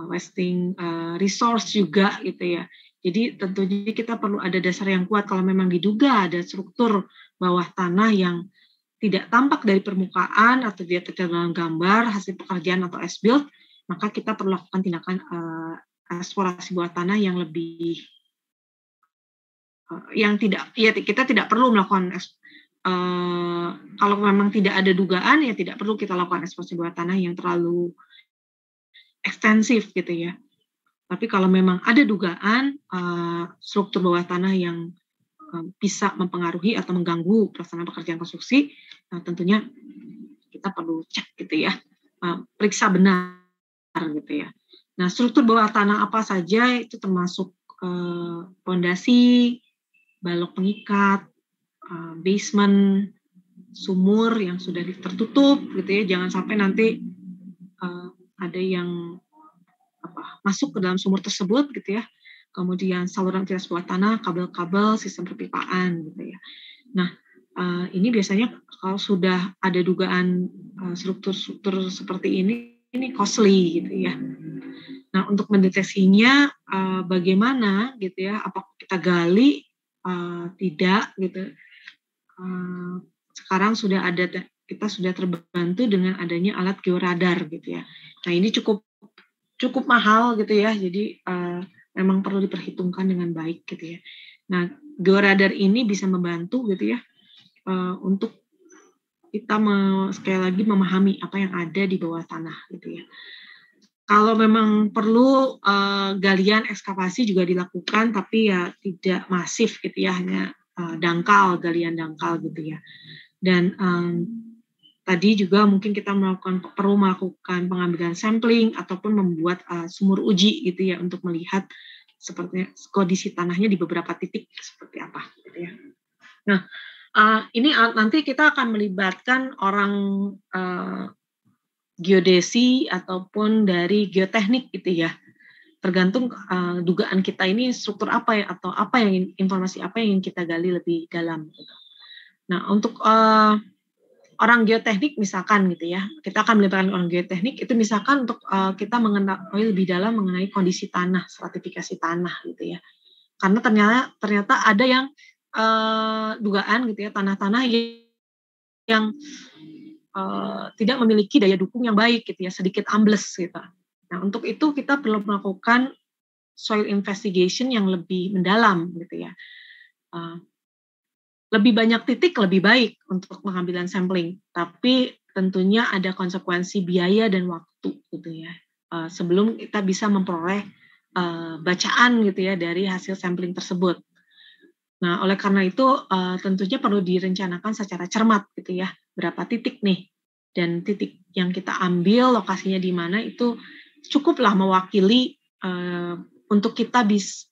wasting resource juga gitu ya. Jadi tentunya kita perlu ada dasar yang kuat. Kalau memang diduga ada struktur bawah tanah yang tidak tampak dari permukaan atau dia terlihat dalam gambar hasil pekerjaan atau as-built, maka kita perlu lakukan tindakan eksplorasi bawah tanah yang lebih kita tidak perlu melakukan kalau memang tidak ada dugaan ya tidak perlu kita lakukan eksplorasi bawah tanah yang terlalu ekstensif gitu ya. Tapi kalau memang ada dugaan struktur bawah tanah yang bisa mempengaruhi atau mengganggu pelaksanaan pekerjaan konstruksi, tentunya kita perlu cek gitu ya, periksa benar gitu ya. Nah, struktur bawah tanah apa saja itu termasuk pondasi, balok pengikat, basement, sumur yang sudah tertutup gitu ya, jangan sampai nanti ada yang masuk ke dalam sumur tersebut gitu ya. Kemudian saluran utilitas bawah tanah, kabel-kabel, sistem perpipaan gitu ya. Nah, ini biasanya kalau sudah ada dugaan struktur-struktur seperti ini costly gitu ya. Nah, untuk mendeteksinya bagaimana gitu ya, apakah kita gali, tidak gitu. Sekarang kita sudah terbantu dengan adanya alat georadar gitu ya. Nah, ini cukup mahal gitu ya, jadi memang perlu diperhitungkan dengan baik gitu ya. Nah, georadar ini bisa membantu gitu ya untuk kita sekali lagi memahami apa yang ada di bawah tanah gitu ya. Kalau memang perlu galian ekskavasi juga dilakukan, tapi ya tidak masif gitu ya, hanya galian dangkal gitu ya. Dan tadi juga mungkin kita perlu melakukan pengambilan sampling ataupun membuat sumur uji gitu ya untuk melihat seperti kondisi tanahnya di beberapa titik seperti apa gitu ya. Nah, ini nanti kita akan melibatkan orang geodesi ataupun dari geoteknik gitu ya. Tergantung dugaan kita ini struktur apa ya, atau informasi apa yang ingin kita gali lebih dalam gitu. Nah, untuk orang geoteknik misalkan gitu ya, kita akan melibatkan orang geoteknik itu misalkan untuk kita mengetahui lebih dalam mengenai kondisi tanah, stratifikasi tanah gitu ya. Karena ternyata ada yang dugaan gitu ya, tanah-tanah yang tidak memiliki daya dukung yang baik gitu ya, sedikit ambles gitu. Nah, untuk itu kita perlu melakukan soil investigation yang lebih mendalam gitu ya. Lebih banyak titik lebih baik untuk pengambilan sampling, tapi tentunya ada konsekuensi biaya dan waktu gitu ya. Sebelum kita bisa memperoleh bacaan gitu ya dari hasil sampling tersebut. Nah, oleh karena itu tentunya perlu direncanakan secara cermat gitu ya. Berapa titik nih, dan titik yang kita ambil lokasinya di mana itu cukuplah mewakili untuk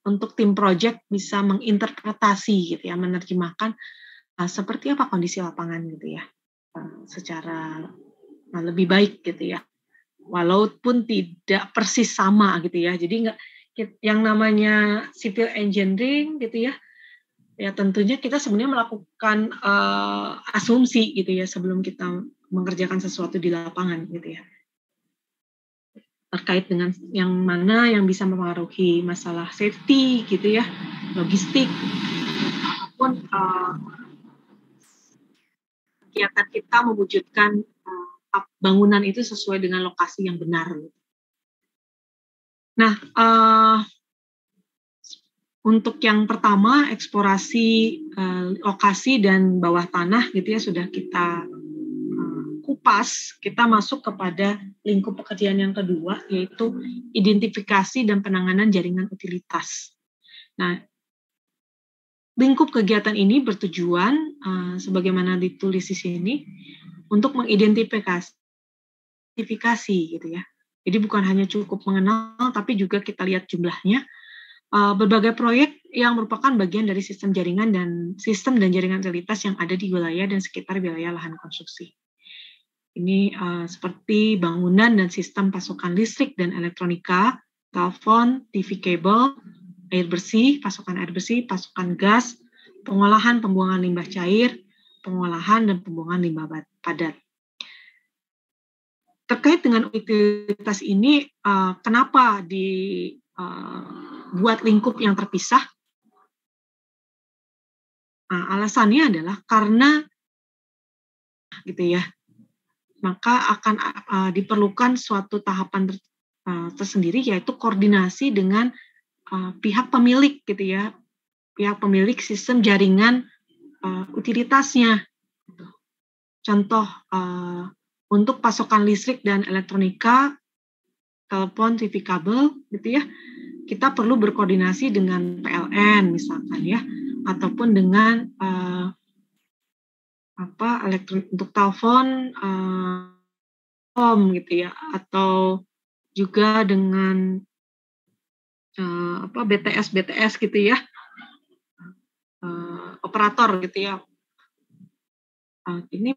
untuk tim project bisa menginterpretasi gitu ya, menerjemahkan seperti apa kondisi lapangan gitu ya, secara lebih baik gitu ya, walaupun tidak persis sama gitu ya. Jadi nggak, yang namanya civil engineering gitu ya, ya tentunya kita sebenarnya melakukan asumsi gitu ya sebelum kita mengerjakan sesuatu di lapangan gitu ya, terkait dengan yang mana yang bisa mempengaruhi masalah safety gitu ya, logistik, ataupun kegiatan kita mewujudkan bangunan itu sesuai dengan lokasi yang benar. Nah, untuk yang pertama eksplorasi lokasi dan bawah tanah gitu ya sudah kita kupas, kita masuk kepada lingkup pekerjaan yang kedua, yaitu identifikasi dan penanganan jaringan utilitas. Nah, lingkup kegiatan ini bertujuan, sebagaimana ditulis di sini, untuk mengidentifikasi gitu ya. Jadi bukan hanya cukup mengenal, tapi juga kita lihat jumlahnya. Berbagai proyek yang merupakan bagian dari sistem jaringan dan jaringan utilitas yang ada di wilayah dan sekitar wilayah lahan konstruksi. Ini seperti bangunan dan sistem pasokan listrik dan elektronika, telepon, TV kabel, air bersih, pasokan gas, pengolahan pembuangan limbah cair, pengolahan dan pembuangan limbah padat. Terkait dengan utilitas ini, kenapa dibuat lingkup yang terpisah? Alasannya adalah karena gitu ya, maka akan diperlukan suatu tahapan tersendiri, yaitu koordinasi dengan pihak pemilik gitu ya, pihak pemilik sistem jaringan utilitasnya. Contoh untuk pasokan listrik dan elektronika, telepon, TV kabel gitu ya, kita perlu berkoordinasi dengan PLN misalkan ya, ataupun dengan untuk telepon home gitu ya, atau juga dengan BTS gitu ya, operator gitu ya. Ini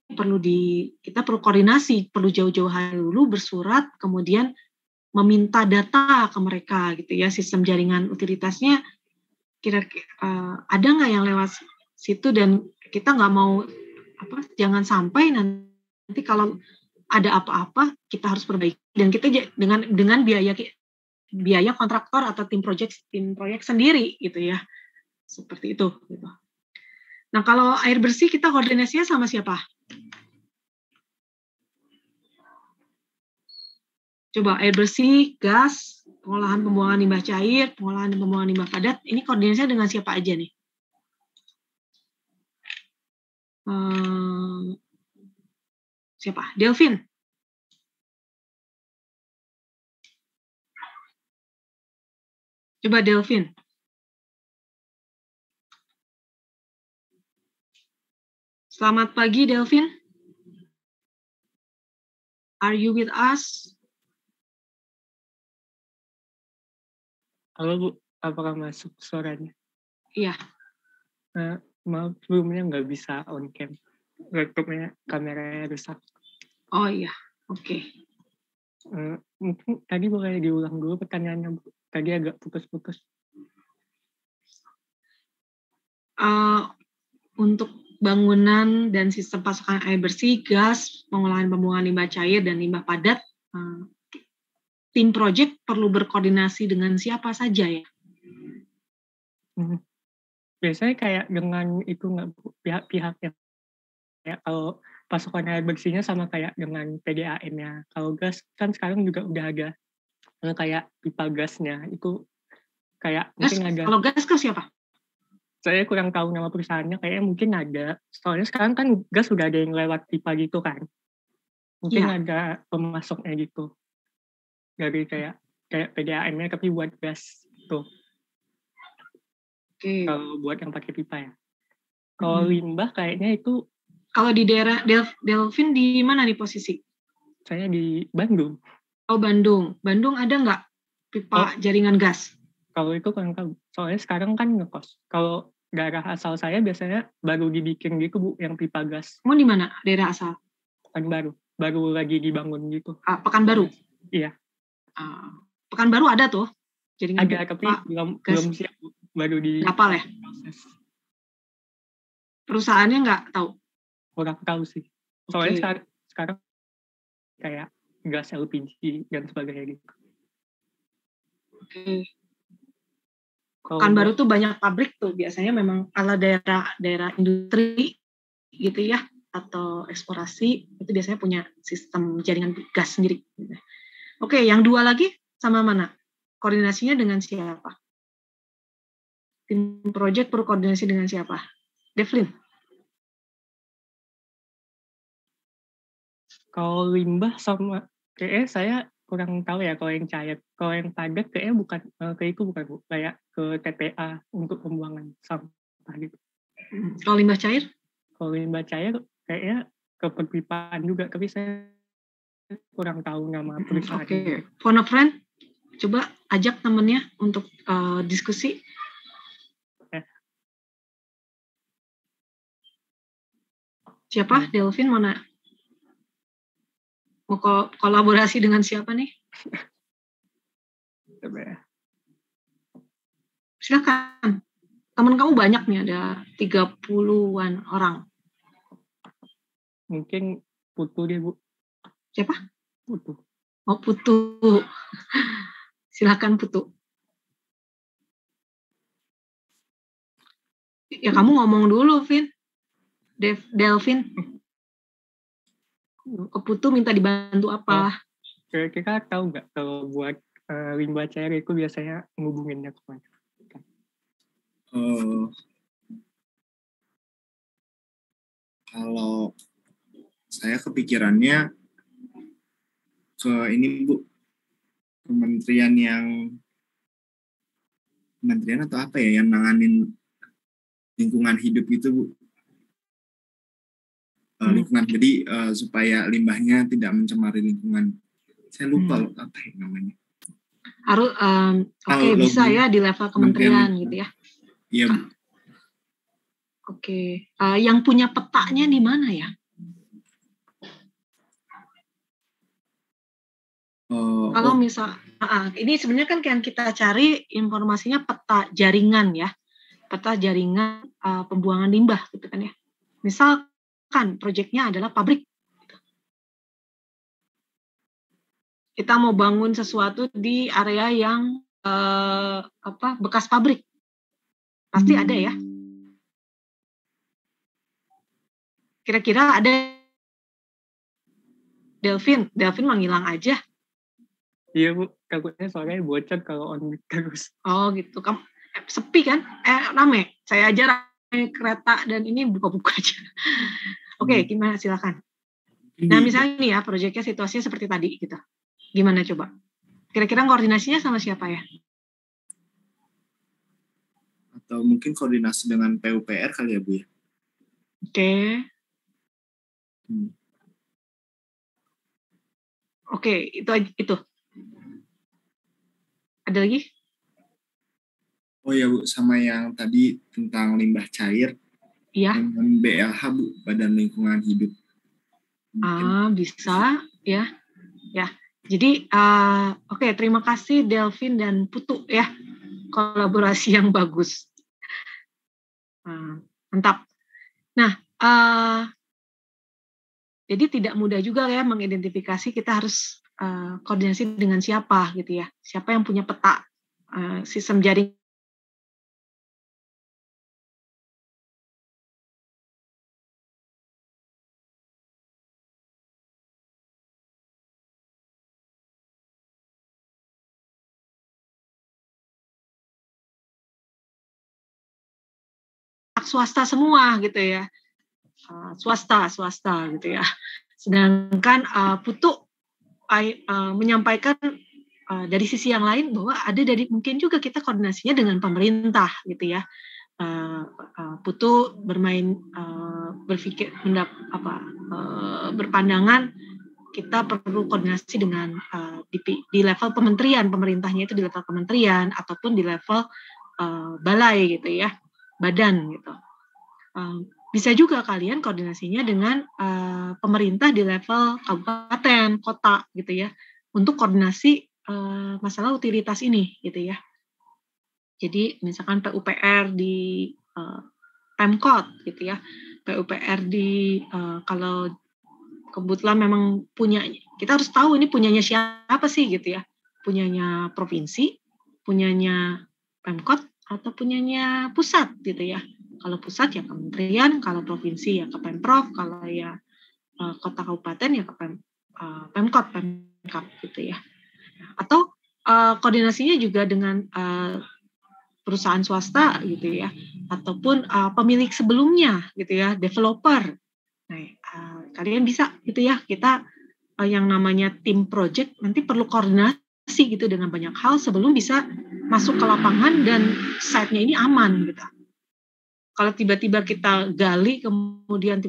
kita perlu koordinasi, perlu jauh-jauh hari dulu bersurat, kemudian meminta data ke mereka gitu ya, sistem jaringan utilitasnya kira-kira ada nggak yang lewat situ, dan kita nggak mau jangan sampai nanti kalau ada apa-apa kita harus perbaiki, dan kita dengan biaya kontraktor atau tim proyek sendiri gitu ya, seperti itu gitu. Nah, kalau air bersih kita koordinasinya sama siapa? Coba air bersih, gas, pengolahan pembuangan limbah cair, pengolahan dan pembuangan limbah padat, ini koordinasinya dengan siapa aja nih? Siapa? Delvin. Coba Delvin. Selamat pagi, Delvin. Are you with us? Halo Bu, apakah masuk suaranya? Iya. Maaf, sebelumnya nggak bisa on cam. Laptopnya, kameranya rusak. Oh iya, oke. Mungkin tadi boleh diulang dulu pertanyaannya Bu. Tadi agak putus-putus. Untuk bangunan dan sistem pasokan air bersih, gas, pengolahan pembuangan limbah cair dan limbah padat, tim proyek perlu berkoordinasi dengan siapa saja ya? Biasanya kayak dengan itu nggak pihak-pihak yang kayak kalau pasokan air bersihnya sama kayak dengan PDAM-nya. Kalau gas kan sekarang juga udah ada kayak pipa gasnya itu kayak gas, mungkin ada. Kalau gas ke siapa? Saya kurang tahu nama perusahaannya, kayaknya mungkin ada. Soalnya sekarang kan gas sudah ada yang lewat pipa gitu kan. Mungkin ada pemasoknya gitu. Dari kayak PDAM-nya tapi buat gas tuh. Oke. Kalau buat yang pakai pipa ya. Kalau limbah kayaknya itu. Kalau di daerah Delvin di mana nih posisi? Saya di Bandung. Oh, Bandung. Bandung ada nggak pipa jaringan gas? Kalau itu kan soalnya sekarang kan ngekos. Kalau daerah asal saya biasanya baru dibikin gitu Bu, yang pipa gas. Mau di mana daerah asal? Pekanbaru. Baru lagi dibangun gitu. Pekanbaru? Iya. Pekanbaru ada tuh jaringan ada, tapi belum siap Bu. Baru di kapal ya? Proses. Perusahaannya nggak tahu? Kurang tahu sih. Soalnya sekarang kayak gas LPG dan sebagainya gitu. Oke. Pekanbaru tuh banyak pabrik tuh, biasanya memang kalau daerah industri gitu ya, atau eksplorasi itu biasanya punya sistem jaringan gas sendiri. Oke, yang dua lagi sama mana? Koordinasinya dengan siapa? Tim proyek perlu koordinasi dengan siapa? Devlin. Kalau limbah sama kayaknya saya kurang tahu ya kalau yang cair. Kalau yang padat kayaknya bukan kayak itu bukan Bu, kayak ke TPA untuk pembuangan sampah gitu. Kalau limbah cair? Kalau limbah cair kayaknya ke perpipaan juga, tapi saya kurang tahu nama perusahaan. Oke. Phone a friend, coba ajak temennya untuk diskusi. Siapa? Delvin mana? Mau kolaborasi dengan siapa nih? Silakan. Teman kamu banyak nih, ada 30-an orang. Mungkin Putu deh Bu. Siapa? Putu. Oh, Putu. Silakan Putu. Ya kamu ngomong dulu, Vin. Delvin. Ke Putu minta dibantu apa? Kira-kira tahu nggak kalau buat limbah cair itu biasanya ngubunginnya kemana? Kalau saya kepikirannya ke ini Bu, kementerian atau apa ya yang nanganin lingkungan hidup itu Bu. Lingkungan, jadi supaya limbahnya tidak mencemari lingkungan. Saya lupa apa ya namanya. Harus oke, bisa ya di level kementerian gitu ya. Iya. Oke. Yang punya petanya di mana ya? Kalau misal ini sebenarnya kan yang kita cari informasinya peta jaringan ya. Peta jaringan pembuangan limbah gitu kan ya. Misalkan proyeknya adalah pabrik. Kita mau bangun sesuatu di area yang bekas pabrik. Pasti ada ya. Kira-kira ada. Delvin menghilang aja. Iya Bu, takutnya soalnya bocor kalau on mic terus. Oh gitu, kamu sepi kan? Rame. Saya aja rame kereta dan ini buka-buka aja. Oke, gimana silakan. Nah misalnya nih ya, proyeknya situasinya seperti tadi gitu. Gimana coba? Kira-kira koordinasinya sama siapa ya? Atau mungkin koordinasi dengan PUPR kali ya Bu ya? Oke. Oke, itu. Ada lagi? Oh ya Bu, sama yang tadi tentang limbah cair. Iya. Dengan BLH Bu, Badan Lingkungan Hidup. Bisa ya. Ya. Jadi oke, terima kasih Delvin dan Putu ya. Kolaborasi yang bagus. Mantap. Nah, jadi tidak mudah juga ya mengidentifikasi, kita harus koordinasi dengan siapa gitu ya. Siapa yang punya peta sistem jaring. Swasta semua gitu ya. Swasta gitu ya. Sedangkan Putu menyampaikan dari sisi yang lain bahwa ada dari mungkin juga kita koordinasinya dengan pemerintah gitu ya. Putu berpikir berpandangan kita perlu koordinasi dengan di level kementerian, pemerintahnya itu di level kementerian ataupun di level balai gitu ya, badan gitu. Bisa juga kalian koordinasinya dengan pemerintah di level kabupaten, kota gitu ya, untuk koordinasi masalah utilitas ini gitu ya. Jadi misalkan PUPR di Pemkot gitu ya, PUPR di kalau kebetulan memang punya, kita harus tahu ini punyanya siapa sih gitu ya, punyanya provinsi, punyanya Pemkot atau punyanya pusat gitu ya. Kalau pusat ya kementerian, kalau provinsi ya ke Pemprov, kalau ya kota kabupaten ya ke Pemkot, Pemkap gitu ya. Atau koordinasinya juga dengan perusahaan swasta gitu ya, ataupun pemilik sebelumnya gitu ya, developer. Nah, kalian bisa gitu ya, kita yang namanya tim project nanti perlu koordinasi gitu dengan banyak hal sebelum bisa masuk ke lapangan dan site-nya ini aman gitu. Kalau tiba-tiba kita gali, kemudian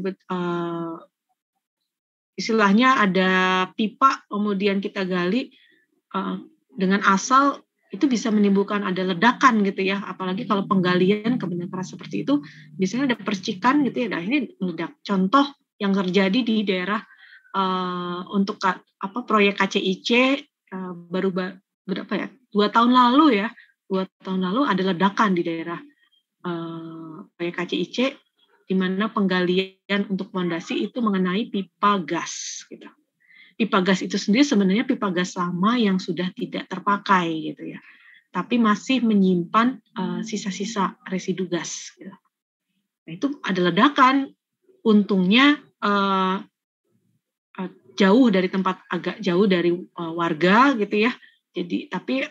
istilahnya ada pipa, kemudian kita gali dengan asal, itu bisa menimbulkan ada ledakan gitu ya. Apalagi kalau penggalian ke benda keras seperti itu, biasanya ada percikan gitu ya. Nah ini meledak. Contoh yang terjadi di daerah untuk proyek KCIC baru berapa ya? 2 tahun lalu ya. 2 tahun lalu ada ledakan di daerah proyek KCIC, di mana penggalian untuk fondasi itu mengenai pipa gas gitu. Pipa gas itu sendiri sebenarnya pipa gas lama yang sudah tidak terpakai gitu ya, tapi masih menyimpan sisa-sisa residu gas gitu. Nah itu ada ledakan, untungnya jauh dari tempat, agak jauh dari warga gitu ya. Jadi tapi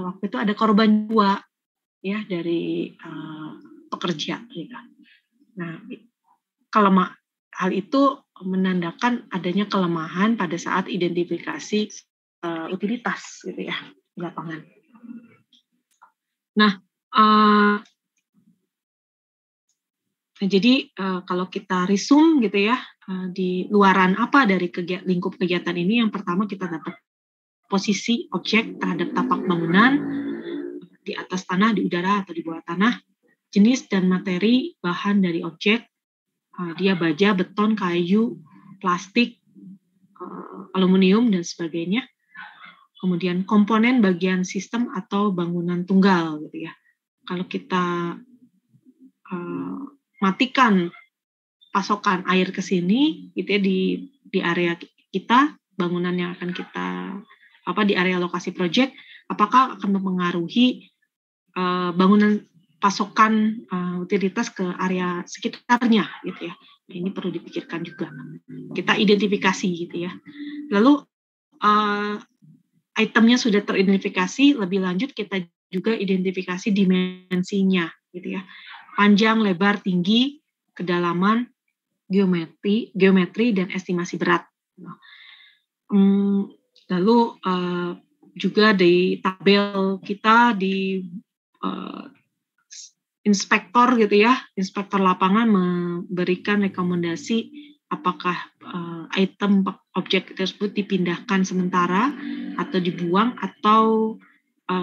waktu itu ada korban jiwa ya dari pekerja gitu. Nah, hal itu menandakan adanya kelemahan pada saat identifikasi utilitas gitu ya di lapangan. Nah, jadi kalau kita resume gitu ya, di luaran apa dari lingkup kegiatan ini, yang pertama kita dapat posisi objek terhadap tapak bangunan di atas tanah, di udara, atau di bawah tanah, jenis dan materi bahan dari objek, dia baja, beton, kayu, plastik, aluminium, dan sebagainya. Kemudian komponen bagian sistem atau bangunan tunggal, gitu ya. Kalau kita matikan pasokan air ke sini, gitu ya, di area kita, bangunan yang akan kita di area lokasi proyek, apakah akan mempengaruhi bangunan pasokan utilitas ke area sekitarnya, gitu ya. Ini perlu dipikirkan juga. Kita identifikasi, gitu ya. Lalu itemnya sudah teridentifikasi, lebih lanjut kita juga identifikasi dimensinya, gitu ya. Panjang, lebar, tinggi, kedalaman, geometri dan estimasi berat. Lalu juga di tabel kita di inspektor, gitu ya, inspektor lapangan memberikan rekomendasi apakah item objek tersebut dipindahkan sementara atau dibuang, atau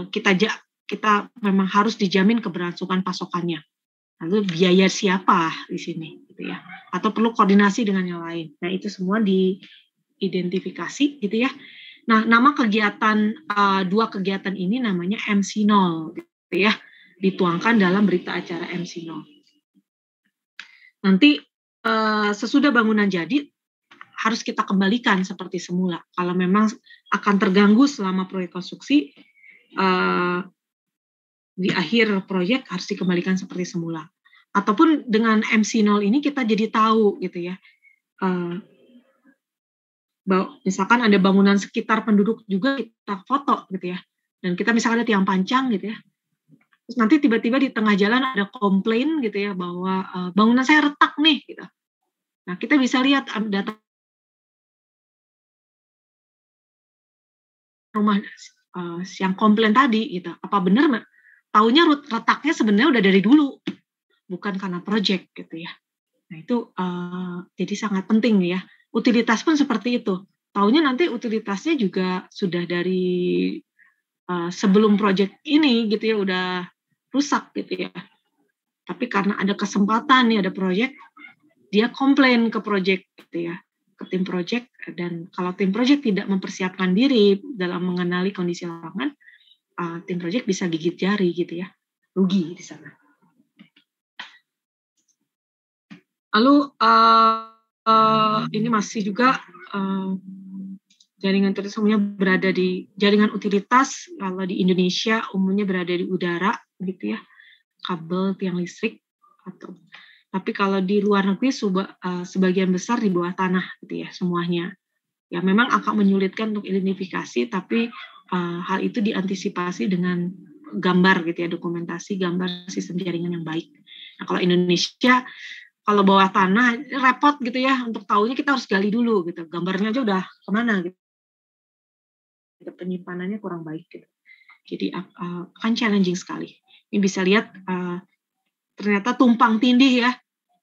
kita memang harus dijamin keberlangsungan pasokannya. Lalu biaya siapa di sini, gitu ya, atau perlu koordinasi dengan yang lain. Nah, itu semua diidentifikasi, gitu ya. Nah, nama kegiatan, dua kegiatan ini namanya MC0, gitu ya, dituangkan dalam berita acara MC0. Nanti sesudah bangunan jadi, harus kita kembalikan seperti semula. Kalau memang akan terganggu selama proyek konstruksi, di akhir proyek harus dikembalikan seperti semula. Ataupun dengan MC0 ini kita jadi tahu, gitu ya, misalkan ada bangunan sekitar penduduk juga kita foto, gitu ya, dan kita misalkan ada tiang pancang, gitu ya, terus nanti tiba-tiba di tengah jalan ada komplain, gitu ya, bahwa bangunan saya retak nih, gitu. Nah, kita bisa lihat data rumah yang komplain tadi, gitu, apa benar taunya retaknya sebenarnya udah dari dulu, bukan karena proyek, gitu ya. Nah, itu jadi sangat penting ya. Utilitas pun seperti itu. Taunya nanti utilitasnya juga sudah dari sebelum proyek ini, gitu ya, udah rusak, gitu ya. Tapi karena ada kesempatan nih, ada proyek, dia komplain ke proyek, gitu ya, ke tim proyek. Dan kalau tim proyek tidak mempersiapkan diri dalam mengenali kondisi lapangan, tim proyek bisa gigit jari, gitu ya, rugi di sana. Lalu ini masih juga jaringan utilitas umumnya berada di jaringan utilitas, kalau di Indonesia umumnya berada di udara, gitu ya, kabel, tiang listrik, tapi kalau di luar negeri sebagian besar di bawah tanah, gitu ya, semuanya. Ya memang akan menyulitkan untuk identifikasi, tapi hal itu diantisipasi dengan gambar, gitu ya, dokumentasi gambar sistem jaringan yang baik. Nah, kalau Indonesia, kalau bawah tanah repot, gitu ya, untuk tahunya kita harus gali dulu, gitu. Gambarnya aja udah kemana, gitu. Penyimpanannya kurang baik, gitu. Jadi akan challenging sekali. Ini bisa lihat ternyata tumpang tindih ya.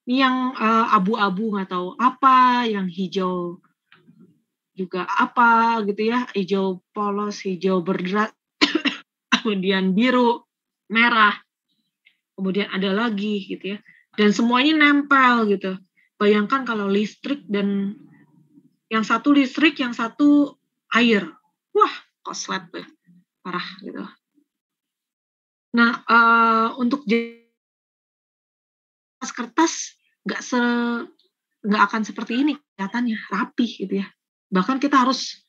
Ini yang abu-abu nggak tahu apa, yang hijau juga apa, gitu ya, hijau polos, hijau berderat, kemudian biru, merah, kemudian ada lagi, gitu ya, dan semuanya nempel, gitu. Bayangkan kalau listrik dan yang satu listrik, yang satu air, wah, koslet deh, parah, gitu. Nah, untuk kertas nggak akan seperti ini kelihatannya, rapih, gitu ya. Bahkan kita harus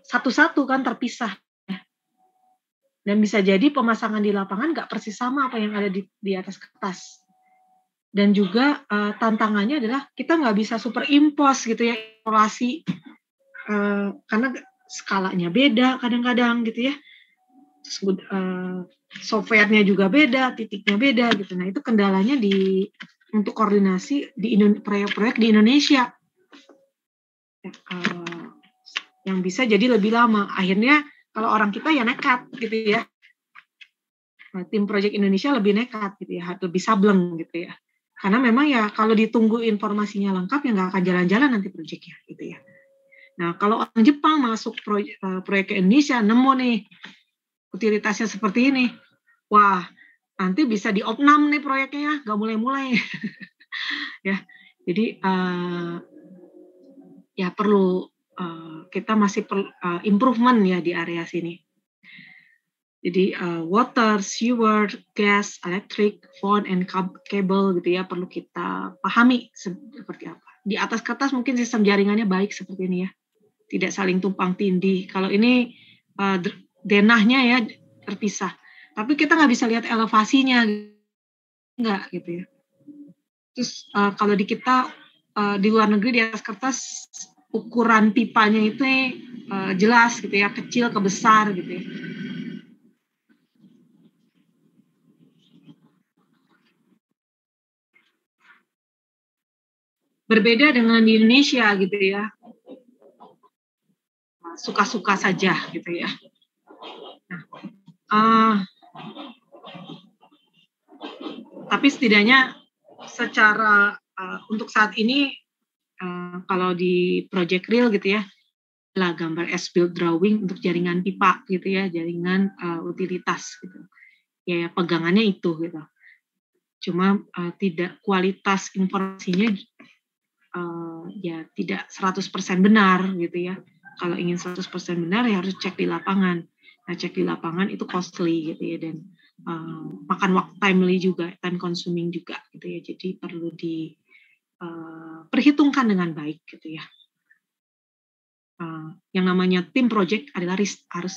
satu-satu kan terpisah, ya. Dan bisa jadi pemasangan di lapangan nggak persis sama apa yang ada di atas kertas. Dan juga tantangannya adalah kita nggak bisa superimpose, gitu ya, isolasi, karena skalanya beda kadang-kadang, gitu ya. Software-nya juga beda, titiknya beda, gitu. Nah, itu kendalanya untuk koordinasi di proyek-proyek di Indonesia. Yang bisa jadi lebih lama. Akhirnya kalau orang kita ya nekat, gitu ya. Nah, tim proyek Indonesia lebih nekat, gitu ya, lebih sableng, gitu ya. Karena memang ya kalau ditunggu informasinya lengkap ya nggak akan jalan-jalan nanti proyeknya, gitu ya. Nah, kalau orang Jepang masuk proyek ke Indonesia, nemu nih utilitasnya seperti ini, wah, nanti bisa diopnam nih proyeknya, nggak mulai-mulai. Ya, jadi ya perlu kita masih perlu improvement ya di area sini. Jadi water, sewer, gas, electric, phone, and cable gitu ya perlu kita pahami seperti apa. Di atas kertas mungkin sistem jaringannya baik seperti ini ya, tidak saling tumpang tindih. Kalau ini denahnya ya terpisah, tapi kita nggak bisa lihat elevasinya, nggak gitu ya. Terus kalau di kita di luar negeri di atas kertas ukuran pipanya itu jelas gitu ya, kecil ke besar gitu ya. Berbeda dengan di Indonesia gitu ya, suka-suka saja gitu ya. Nah, tapi setidaknya secara untuk saat ini kalau di Project Real gitu ya, lah gambar as-built drawing untuk jaringan pipa gitu ya, jaringan utilitas gitu. Ya pegangannya itu gitu. Cuma tidak kualitas informasinya ya tidak 100% benar gitu ya. Kalau ingin 100% benar ya harus cek di lapangan. Nah, cek di lapangan itu costly gitu ya, dan makan waktu, timely juga, time consuming juga gitu ya. Jadi perlu diperhitungkan dengan baik gitu ya. Yang namanya tim project adalah harus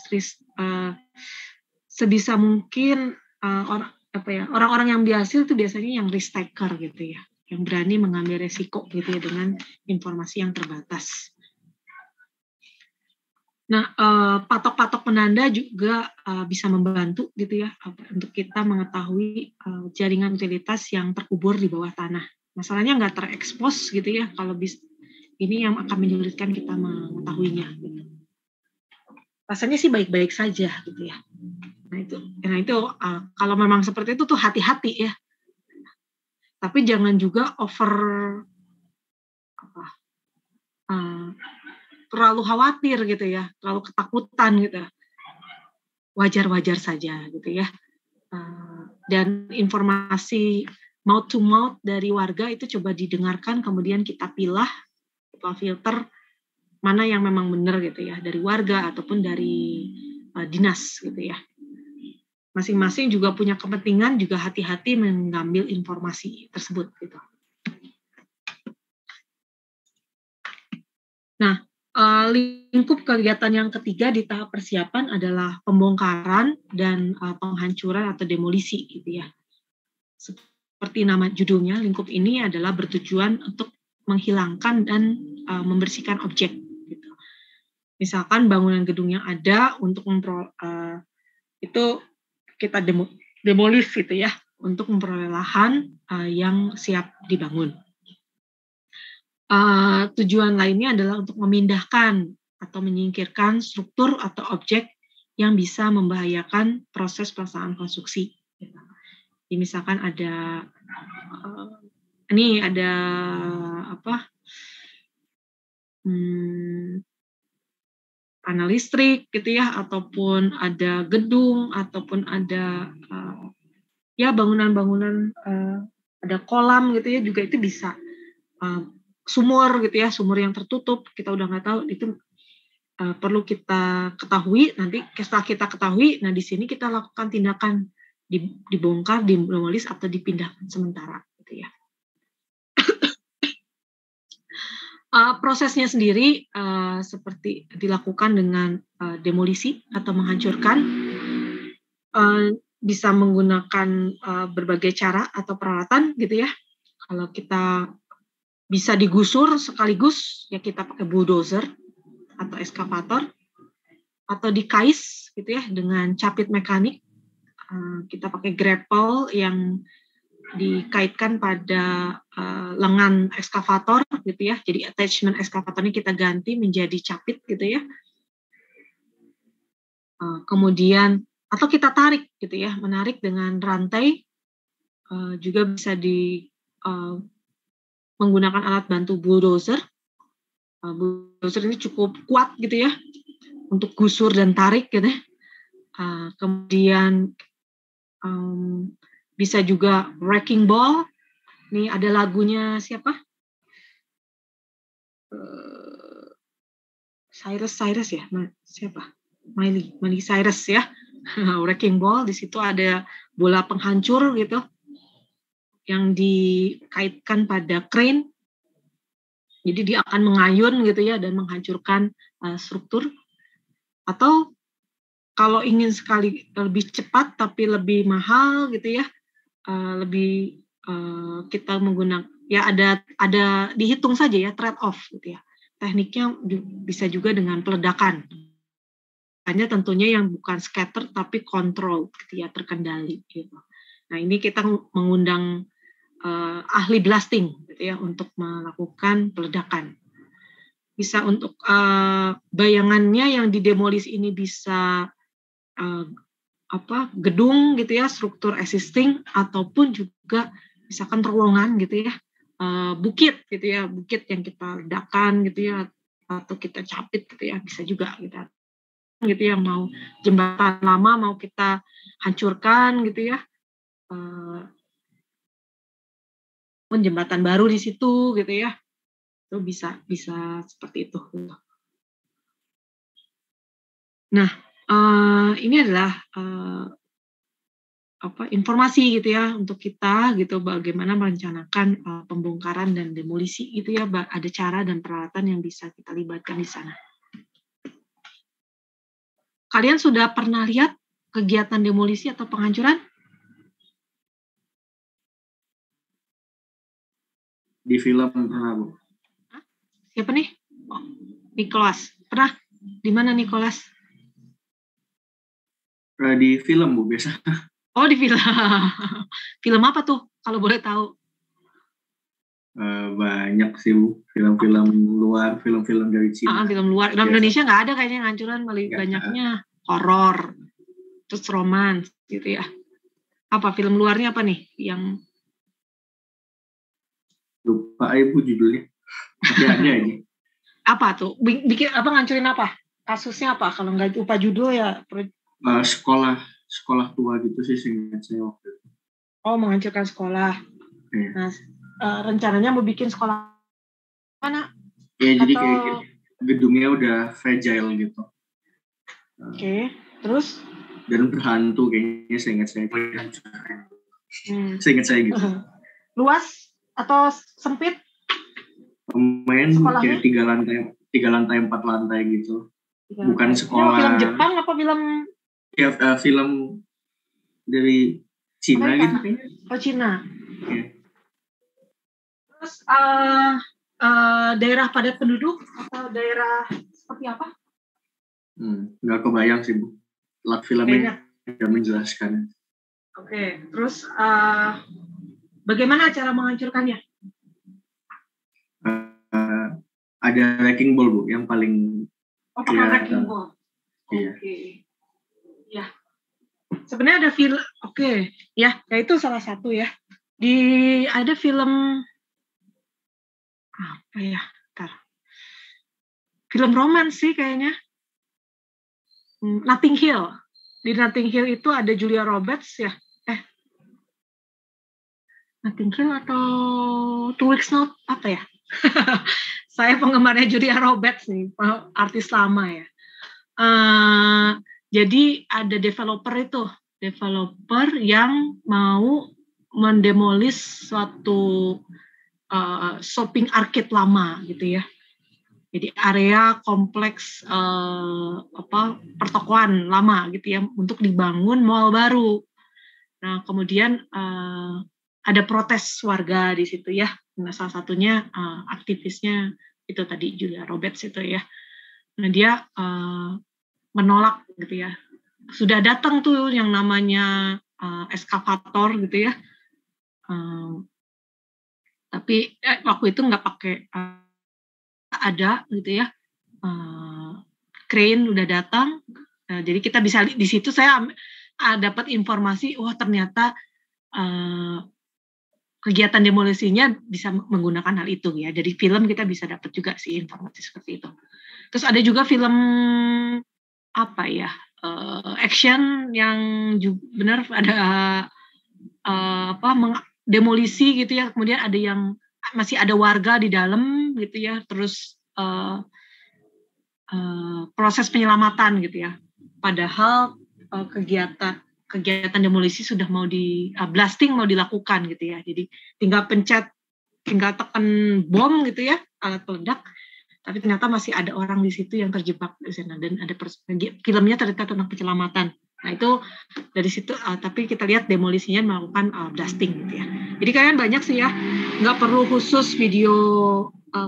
sebisa mungkin orang-orang yang berhasil itu biasanya yang risk taker gitu ya, yang berani mengambil resiko gitu ya dengan informasi yang terbatas. Nah, patok-patok penanda juga bisa membantu gitu ya untuk kita mengetahui jaringan utilitas yang terkubur di bawah tanah. Masalahnya nggak terekspos gitu ya, kalau ini yang akan menyulitkan kita mengetahuinya. Gitu. Rasanya sih baik-baik saja gitu ya. Nah itu kalau memang seperti itu tuh hati-hati ya. Tapi jangan juga terlalu khawatir gitu ya, terlalu ketakutan gitu. Wajar-wajar saja gitu ya. Dan informasi mouth to mouth dari warga itu coba didengarkan, kemudian kita pilih, kita filter mana yang memang benar gitu ya, dari warga ataupun dari dinas gitu ya. Masing-masing juga punya kepentingan, juga hati-hati mengambil informasi tersebut gitu. Nah, lingkup kegiatan yang ketiga di tahap persiapan adalah pembongkaran dan penghancuran atau demolisi gitu ya. Seperti nama judulnya, lingkup ini adalah bertujuan untuk menghilangkan dan membersihkan objek gitu. Misalkan bangunan gedung yang ada untuk itu kita demolis gitu ya, untuk memperoleh lahan yang siap dibangun. Tujuan lainnya adalah untuk memindahkan atau menyingkirkan struktur atau objek yang bisa membahayakan proses pelaksanaan konstruksi. Jadi misalkan ada panel listrik gitu ya, ataupun ada gedung, ataupun ada bangunan-bangunan, ada kolam gitu ya, juga itu bisa sumur gitu ya, sumur yang tertutup, kita udah nggak tahu, itu perlu kita ketahui. Nanti setelah kita ketahui, nah di sini kita lakukan tindakan dibongkar, demolis atau dipindahkan sementara gitu ya. Prosesnya sendiri seperti dilakukan dengan demolisi atau menghancurkan, bisa menggunakan berbagai cara atau peralatan gitu ya. Kalau kita bisa digusur sekaligus, ya kita pakai bulldozer atau eskavator, atau dikais gitu ya dengan capit mekanik. Kita pakai grapple yang dikaitkan pada lengan eskavator gitu ya. Jadi attachment eskavatornya kita ganti menjadi capit gitu ya. Kemudian atau kita tarik gitu ya, menarik dengan rantai. Juga bisa menggunakan alat bantu bulldozer bulldozer ini cukup kuat gitu ya untuk gusur dan tarik gitu ya. Kemudian bisa juga wrecking ball. Nih ada lagunya siapa? Cyrus ya, siapa? Miley Cyrus ya. Wrecking ball, di situ ada bola penghancur gitu yang dikaitkan pada crane. Jadi dia akan mengayun gitu ya dan menghancurkan struktur. Atau kalau ingin sekali lebih cepat tapi lebih mahal gitu ya, kita menggunakan ya ada dihitung saja ya trade off gitu ya. Tekniknya bisa juga dengan peledakan. Hanya tentunya yang bukan scatter tapi control gitu ya, terkendali gitu. Nah, ini kita mengundang ahli blasting gitu ya untuk melakukan peledakan. Bisa untuk bayangannya yang didemolis ini bisa gedung gitu ya, struktur existing ataupun juga misalkan terowongan gitu ya, bukit gitu ya, bukit yang kita ledakan gitu ya, atau kita capit gitu ya, bisa juga gitu yang mau jembatan lama mau kita hancurkan gitu ya, pun jembatan baru di situ gitu ya, itu bisa seperti itu. Nah, ini adalah informasi gitu ya untuk kita gitu bagaimana merencanakan pembongkaran dan demolisi gitu ya, ada cara dan peralatan yang bisa kita libatkan di sana. Kalian sudah pernah lihat kegiatan demolisi atau penghancuran? Di film pernah, Bu. Siapa nih? Oh, Nicholas. Pernah? Di mana Nicholas? Di film, Bu, biasa. Oh, di film. Film apa tuh, kalau boleh tahu? Banyak sih, Bu. Film-film luar, film-film dari Cina. Film luar. Di Indonesia nggak ada kayaknya yang hancuran, banyaknya horor, terus romans gitu ya. Apa film luarnya apa nih? Yang lupa Ibu judulnya. Tapi ada ini. Apa tuh? Bikin apa, ngancurin apa? Kasusnya apa? Kalau nggak lupa judul ya. Sekolah tua gitu sih seingat saya waktu itu. Oh, menghancurkan sekolah. Ya. Nah, rencananya mau bikin sekolah mana? Ya, jadi kayak gedungnya udah fragile gitu. Oke, terus? Dan berhantu kayaknya seingat saya. Seingat saya gitu. Luas atau sempit? Lumayan kayak 3 lantai 4 lantai gitu. Bukan sekolah. Film Jepang apa film? Ya, film dari Cina gitu kayaknya. Oh, Cina. Ya. Terus daerah padat penduduk atau daerah seperti apa? Nggak kebayang sih, Bu. Filmnya nggak menjelaskan. Oke, terus bagaimana cara menghancurkannya? Ada wrecking ball, Bu, yang paling pakai wrecking ball. Iya. Oke. Ya. Sebenarnya ada film, ya itu salah satu ya. Ada film apa ya? Film romans sih kayaknya. Notting Hill. Di Notting Hill itu ada Julia Roberts ya. Notting Hill atau Two Weeks Note apa ya? Saya penggemarnya Julia Roberts nih, artis lama ya. Jadi ada developer yang mau mendemolis suatu shopping arcade lama gitu ya. Jadi area kompleks pertokoan lama gitu ya untuk dibangun mall baru. Nah, kemudian ada protes warga di situ ya. Nah, salah satunya aktivisnya itu tadi Julia Roberts itu ya. Nah, dia menolak gitu ya. Sudah datang tuh yang namanya eskavator gitu ya. Tapi waktu itu nggak pakai ada gitu ya, crane udah datang, jadi kita bisa di situ saya dapat informasi, ternyata kegiatan demolisinya bisa menggunakan hal itu ya. Dari film kita bisa dapat juga sih informasi seperti itu. Terus ada juga film action yang benar ada demolisi gitu ya. Kemudian ada yang masih ada warga di dalam gitu ya. Terus proses penyelamatan gitu ya. Padahal kegiatan demolisi sudah mau blasting mau dilakukan gitu ya. Jadi tinggal tekan bom gitu ya, alat peledak. Tapi ternyata masih ada orang di situ yang terjebak di sana dan ada filmnya cerita tentang penyelamatan. Nah itu dari situ, tapi kita lihat demolisinya melakukan blasting gitu ya. Jadi kalian banyak sih ya, nggak perlu khusus video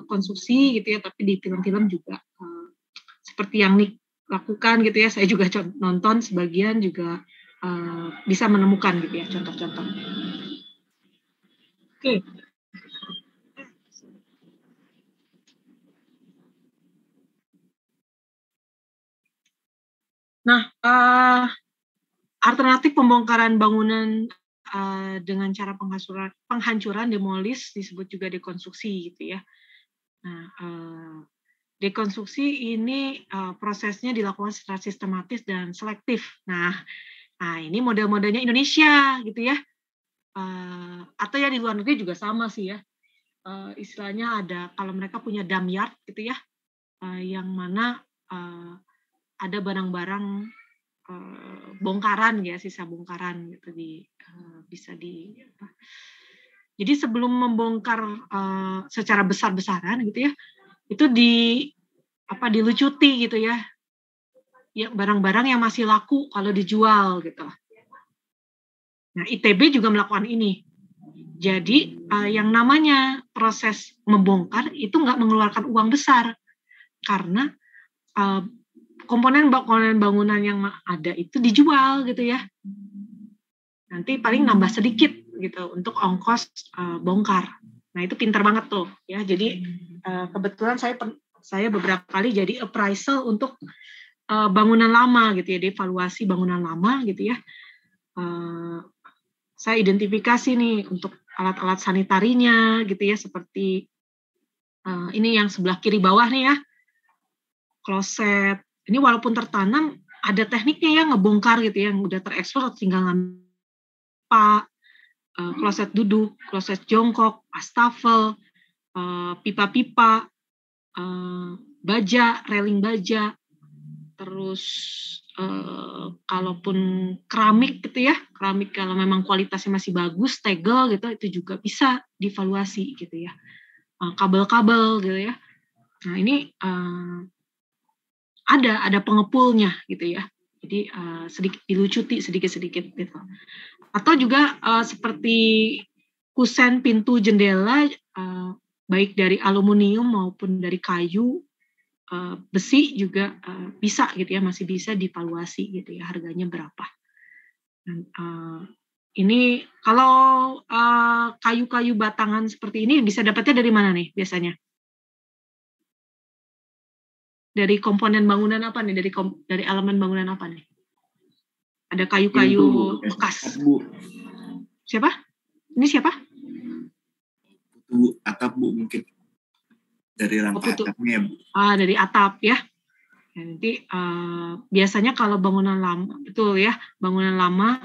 konstruksi gitu ya, tapi di film-film juga seperti yang Nick lakukan gitu ya. Saya juga nonton sebagian juga bisa menemukan gitu ya contoh-contoh. Oke. Nah, alternatif pembongkaran bangunan dengan cara penghancuran demolis disebut juga dekonstruksi gitu ya. Nah, dekonstruksi ini prosesnya dilakukan secara sistematis dan selektif. Nah ini model-modelnya Indonesia gitu ya. Atau ya di luar negeri juga sama sih ya. Istilahnya ada kalau mereka punya dump yard gitu ya, yang mana ada barang-barang bongkaran ya, sisa bongkaran gitu Jadi sebelum membongkar secara besar-besaran gitu ya, itu dilucuti gitu ya. Ya barang-barang yang masih laku kalau dijual gitu. Nah, ITB juga melakukan ini. Jadi yang namanya proses membongkar itu nggak mengeluarkan uang besar karena komponen bangunan yang ada itu dijual gitu ya. Nanti paling nambah sedikit gitu untuk ongkos bongkar. Nah itu pintar banget tuh ya. Jadi kebetulan saya beberapa kali jadi appraisal untuk bangunan lama gitu ya, dievaluasi bangunan lama gitu ya. Saya identifikasi nih untuk alat-alat sanitarinya gitu ya, seperti ini yang sebelah kiri bawah nih ya, kloset. Ini walaupun tertanam ada tekniknya ya ngebongkar gitu ya, yang udah terekspos tinggal ngambil kloset duduk, kloset jongkok, wastafel, pipa-pipa, baja, railing baja, terus kalaupun keramik gitu ya, keramik kalau memang kualitasnya masih bagus, tegel gitu, itu juga bisa dievaluasi gitu ya. Kabel-kabel gitu ya. Nah ini ada pengepulnya gitu ya. Jadi sedikit dilucuti sedikit-sedikit gitu. Atau juga seperti kusen pintu jendela baik dari aluminium maupun dari kayu, besi juga bisa gitu ya, masih bisa dievaluasi gitu ya, harganya berapa. Dan, ini kalau kayu-kayu batangan seperti ini bisa dapatnya dari mana nih biasanya? Dari komponen bangunan apa nih? Dari elemen bangunan apa nih? Ada kayu-kayu bekas. Bu. Siapa? Ini siapa? Atap Bu mungkin. Dari rangka atapnya Bu. Dari atap ya. Nanti biasanya kalau bangunan lama, betul ya, bangunan lama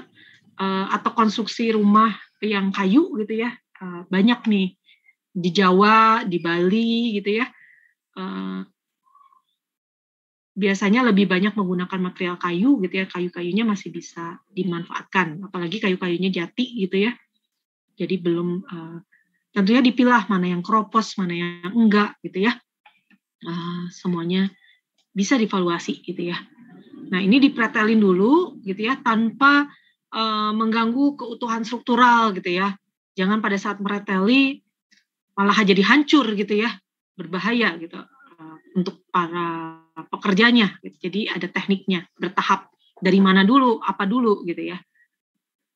atau konstruksi rumah yang kayu gitu ya, banyak nih di Jawa, di Bali gitu ya. Biasanya lebih banyak menggunakan material kayu gitu ya, kayu-kayunya masih bisa dimanfaatkan, apalagi kayu-kayunya jati gitu ya. Jadi belum tentunya dipilah mana yang kropos, mana yang enggak gitu ya. Semuanya bisa dievaluasi gitu ya. Nah ini dipretelin dulu gitu ya, tanpa mengganggu keutuhan struktural gitu ya. Jangan pada saat mereteli malah jadi hancur gitu ya, berbahaya gitu untuk para pekerjanya. Jadi ada tekniknya bertahap, dari mana dulu, apa dulu gitu ya.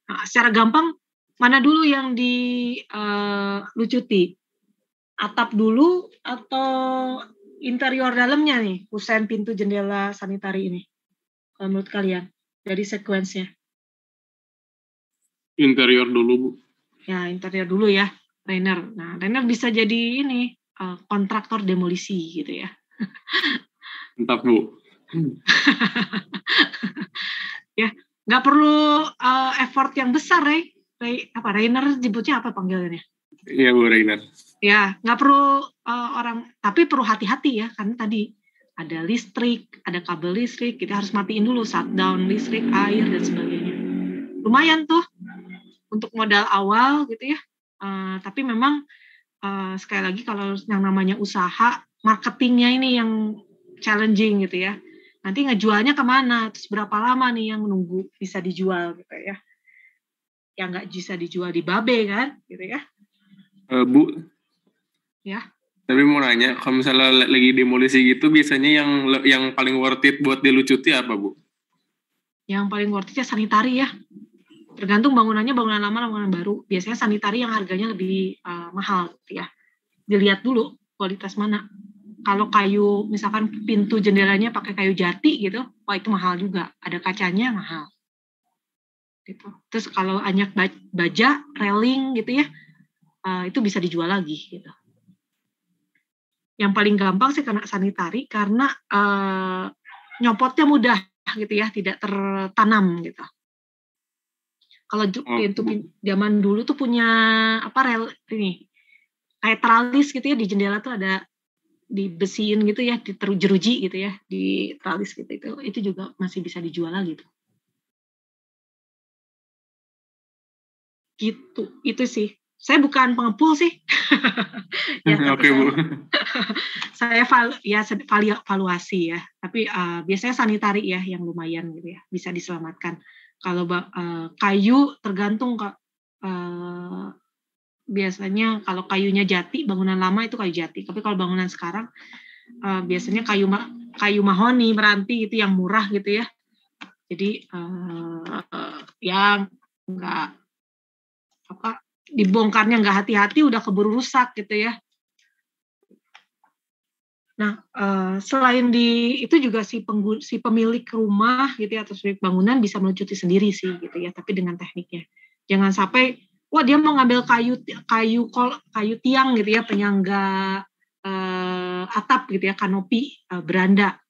Nah, secara gampang mana dulu yang dilucuti, atap dulu atau interior dalamnya nih, kusen pintu jendela sanitari ini, kalau menurut kalian dari sekuensnya? Interior dulu Bu. Ya interior dulu ya, Rainer. Nah, Rainer bisa jadi ini kontraktor demolisi gitu ya. Mantap, Bu. Ya, nggak perlu effort yang besar, Rainer nyebutnya apa panggilannya? Iya, Bu, Rainer. Ya, nggak perlu tapi perlu hati-hati ya, karena tadi ada listrik, ada kabel listrik, kita harus matiin dulu, shutdown listrik, air dan sebagainya. Lumayan tuh untuk modal awal gitu ya. Tapi memang sekali lagi kalau yang namanya usaha, marketingnya ini yang challenging gitu ya. Nanti ngejualnya kemana? Terus berapa lama nih yang nunggu bisa dijual gitu ya? Yang nggak bisa dijual di Babe kan, gitu ya? Bu. Ya. Tapi mau nanya, kalau misalnya lagi demolisi gitu, biasanya yang paling worth it buat dilucuti apa, Bu? Yang paling worth it ya sanitari ya. Tergantung bangunannya, bangunan lama, bangunan baru. Biasanya sanitari yang harganya lebih mahal gitu ya. Dilihat dulu kualitas mana. Kalau kayu, misalkan pintu jendelanya pakai kayu jati gitu, wah itu mahal juga. Ada kacanya mahal. Gitu. Terus kalau banyak baja, railing gitu ya, itu bisa dijual lagi gitu. Yang paling gampang sih kena sanitari karena nyopotnya mudah gitu ya, tidak tertanam gitu. Kalau pintu zaman dulu tuh punya rel ini kayak teralis gitu ya, di jendela tuh ada dibesiin gitu ya, jeruji gitu ya, di teralis gitu, itu juga masih bisa dijual lagi tuh. Gitu, itu sih. Saya bukan pengepul sih. Ya, Oke, Bu. Saya valuasi ya, tapi biasanya sanitari ya yang lumayan gitu ya, bisa diselamatkan. Kalau kayu tergantung biasanya kalau kayunya jati, bangunan lama itu kayu jati. Tapi kalau bangunan sekarang biasanya kayu mahoni, meranti itu yang murah gitu ya. Jadi yang nggak dibongkarnya nggak hati-hati udah keburu rusak gitu ya. Nah, selain itu juga si pemilik rumah gitu ya, atau pemilik bangunan bisa melucuti sendiri sih gitu ya, tapi dengan tekniknya. Jangan sampai dia mau ngambil kayu tiang gitu ya, penyangga atap gitu ya, kanopi beranda.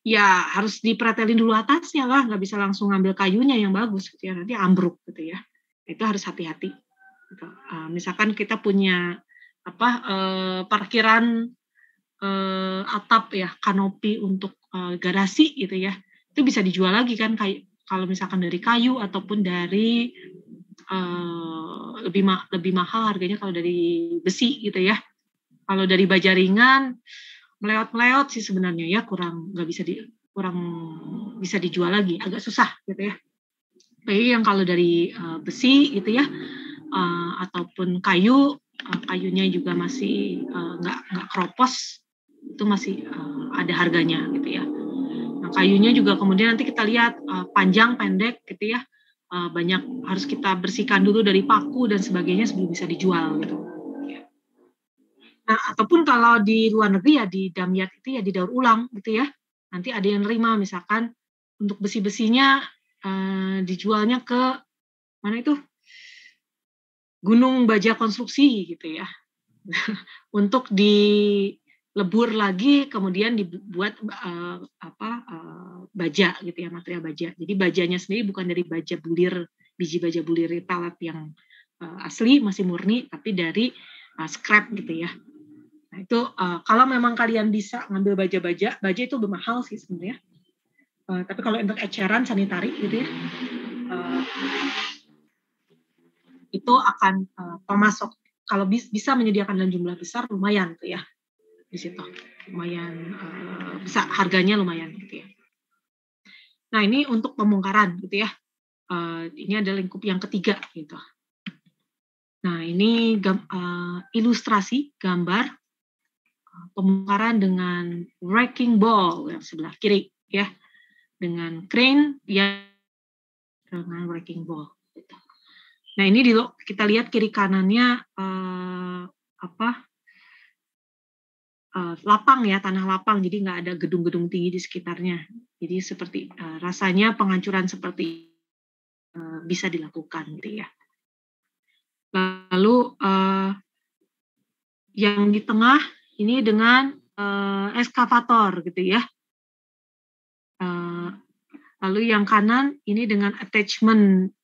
Ya harus dipretelin dulu atasnya lah, nggak bisa langsung ngambil kayunya yang bagus gitu ya, nanti ambruk gitu ya. Itu harus hati-hati. Gitu. Misalkan kita punya parkiran atap ya, kanopi untuk garasi gitu ya, itu bisa dijual lagi kan, kalau misalkan dari kayu ataupun dari lebih mahal harganya kalau dari besi gitu ya. Kalau dari baja ringan meleot sih sebenarnya ya, kurang bisa dijual lagi, agak susah gitu ya. Tapi yang kalau dari besi gitu ya, ataupun kayunya juga masih nggak keropos, itu masih ada harganya gitu ya. Nah, kayunya juga kemudian nanti kita lihat panjang pendek gitu ya, banyak harus kita bersihkan dulu dari paku dan sebagainya sebelum bisa dijual gitu. Nah, ataupun kalau di luar negeri ya di Damyat itu ya didaur ulang gitu ya. Nanti ada yang nerima misalkan untuk besi-besinya dijualnya ke mana itu, Gunung Baja Konstruksi gitu ya. Untuk dilebur lagi kemudian dibuat baja gitu ya, material baja. Jadi bajanya sendiri bukan dari biji baja bulir pelet yang asli masih murni, tapi dari scrap gitu ya. Nah itu kalau memang kalian bisa ngambil baja itu bermahal sih sebenarnya. Tapi kalau untuk eceran sanitari gitu ya, itu akan termasuk kalau bisa menyediakan dalam jumlah besar lumayan tuh ya di situ, lumayan bisa harganya lumayan gitu ya. Nah ini untuk pembongkaran gitu ya, ini ada lingkup yang ketiga gitu. Nah ini ilustrasi gambar pembongkaran dengan wrecking ball yang sebelah kiri ya, dengan crane yang dengan wrecking ball gitu. Nah ini kita lihat kiri kanannya lapang ya, tanah lapang, jadi nggak ada gedung-gedung tinggi di sekitarnya. Jadi seperti rasanya penghancuran seperti bisa dilakukan gitu ya. Lalu yang di tengah ini dengan eskavator gitu ya. Lalu yang kanan ini dengan attachment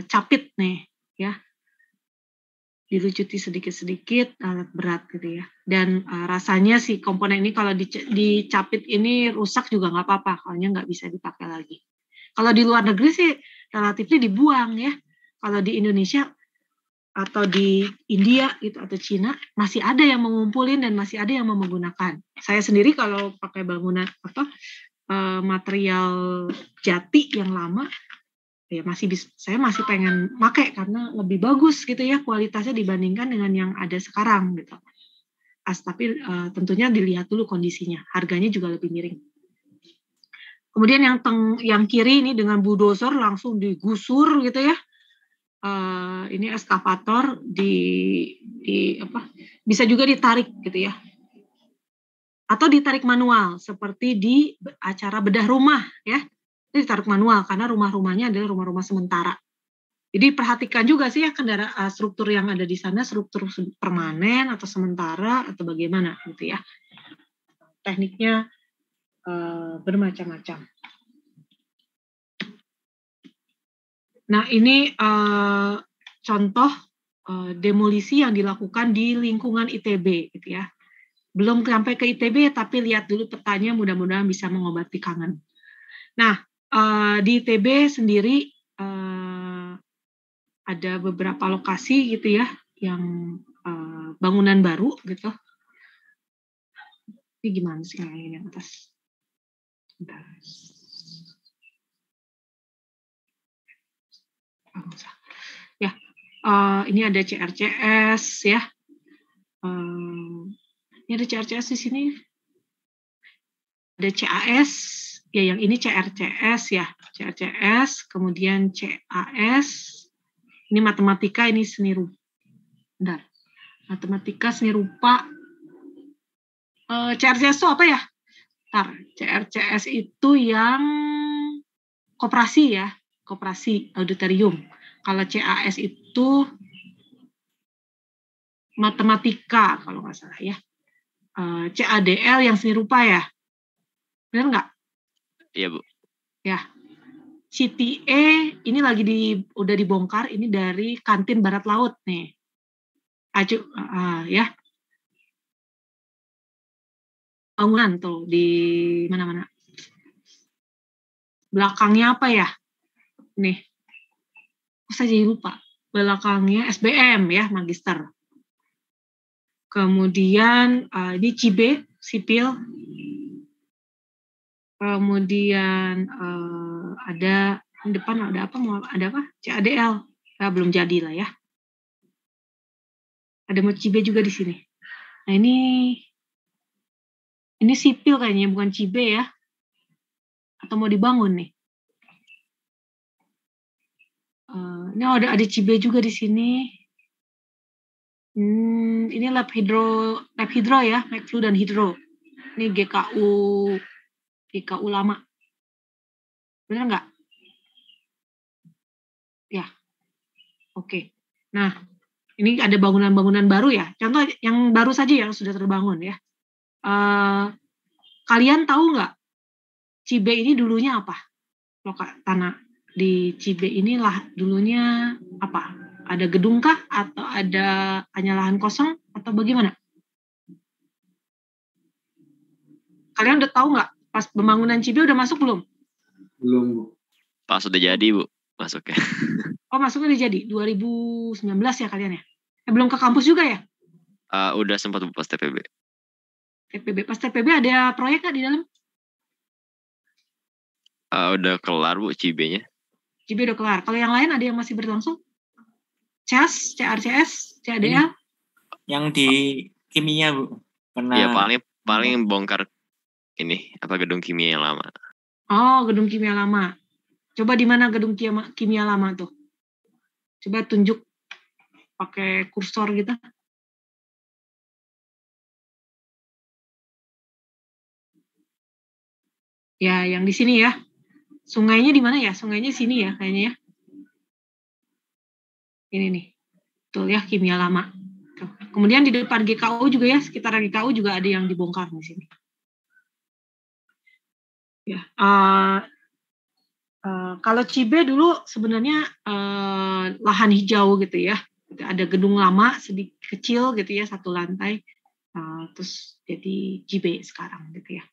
capit nih ya. Dilucuti sedikit-sedikit alat berat gitu ya. Dan rasanya si komponen ini kalau dicapit ini rusak juga nggak apa-apa, kalau nggak bisa dipakai lagi. Kalau di luar negeri sih relatif dibuang ya. Kalau di Indonesia atau di India gitu atau Cina masih ada yang mengumpulin dan masih ada yang mau menggunakan. Saya sendiri kalau pakai bangunan material jati yang lama ya saya masih pengen pakai karena lebih bagus gitu ya kualitasnya dibandingkan dengan yang ada sekarang gitu. Tapi tentunya dilihat dulu kondisinya, harganya juga lebih miring. Kemudian yang kiri ini dengan bulldozer langsung digusur gitu ya. Ini eskavator bisa juga ditarik gitu ya. Atau ditarik manual seperti di acara bedah rumah ya. Itu ditarik manual karena rumah-rumahnya adalah rumah-rumah sementara. Jadi perhatikan juga sih ya struktur yang ada di sana, struktur permanen atau sementara atau bagaimana gitu ya. Tekniknya bermacam-macam. Nah ini contoh demolisi yang dilakukan di lingkungan ITB gitu ya. Belum sampai ke ITB tapi lihat dulu petanya, mudah-mudahan bisa mengobati kangen. Nah di ITB sendiri ada beberapa lokasi gitu ya yang bangunan baru gitu. Ini gimana sih yang atas? Bentar. Ya, ini ada CRCS ya. Ini ada CRCS di sini. Ada CAS, ya yang ini CRCS ya. CRCS, kemudian CAS. Ini matematika, ini seni rupa. Bentar. Matematika, seni rupa. CRCS itu apa ya? Bentar. CRCS itu yang koperasi ya. Koperasi auditorium. Kalau CAS itu matematika kalau nggak salah ya. CADL yang seni rupa ya. Benar nggak? Iya Bu. Ya. CTA ini lagi udah dibongkar. Ini dari kantin Barat Laut nih. Ya. Bangunan tuh di mana-mana. Belakangnya apa ya? Nih. Saya jadi lupa. Belakangnya SBM ya, Magister. Kemudian ini CIB, sipil. Kemudian ada di depan ada apa? CADL. Belum jadi lah ya. Ada CIB juga di sini. Nah ini sipil kayaknya, bukan CIB ya. Atau mau dibangun nih. Ini ada CIB juga di sini. Ini lab hidro ya, McFlu dan hidro. Ini GKU lama. Benar nggak? Ya. Oke. Nah, ini ada bangunan-bangunan baru ya. Contoh yang baru saja yang sudah terbangun ya. Kalian tahu nggak CIB ini dulunya apa? Tanah di CIB inilah dulunya apa? Ada gedung kah? Atau ada hanya lahan kosong? Atau bagaimana? Kalian udah tahu nggak? Pas pembangunan CIB udah masuk belum? Belum Bu. Pas udah jadi Bu, masuknya. Oh masuknya udah jadi, 2019 ya kalian ya? Belum ke kampus juga ya? Udah sempat Bu pas TPB. Pas TPB ada proyek nggak di dalam? Udah kelar Bu CIB-nya. CIB udah kelar. Kalau yang lain ada yang masih berlangsung? CAS, CRCS, CADL? Yang di kimia Bu. Ya paling bongkar ini gedung kimia yang lama. Oh, gedung kimia lama. Coba di mana gedung kimia lama tuh? Coba tunjuk pakai kursor gitu. Ya, yang di sini ya. Sungainya di mana ya? Sungainya sini ya kayaknya ya. Ini nih. betul ya, kimia lama. Kemudian di depan GKU juga ya, sekitar GKU juga ada yang dibongkar di sini. Ya, kalau Cibe dulu sebenarnya lahan hijau gitu ya, ada gedung lama sedikit kecil gitu ya, 1 lantai, terus jadi Cibe sekarang gitu ya.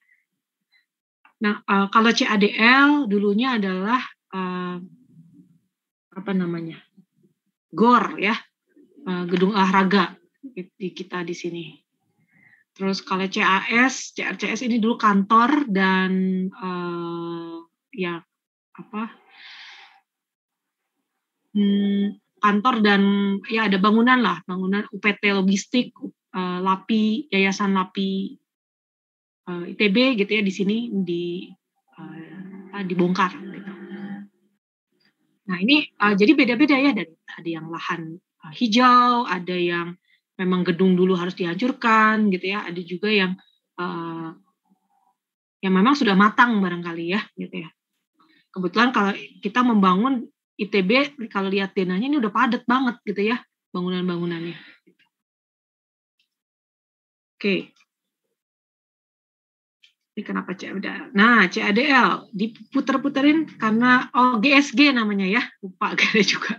Nah, kalau CADL dulunya adalah GOR ya, gedung olahraga di kita di sini. Terus kalau CRCS ini dulu kantor dan kantor dan ya ada bangunan UPT logistik, LAPI, Yayasan LAPI ITB gitu ya, di sini dibongkar gitu. Nah ini jadi beda-beda ya, dari ada yang lahan hijau, ada yang memang gedung dulu harus dihancurkan gitu ya, ada juga yang memang sudah matang barangkali ya gitu ya. Kebetulan kalau kita membangun ITB, kalau lihat denahnya ini udah padat banget gitu ya bangunan-bangunannya. Oke. Ini kenapa CADL? Nah, CADL diputer-puterin karena GSG namanya ya, lupa ada juga.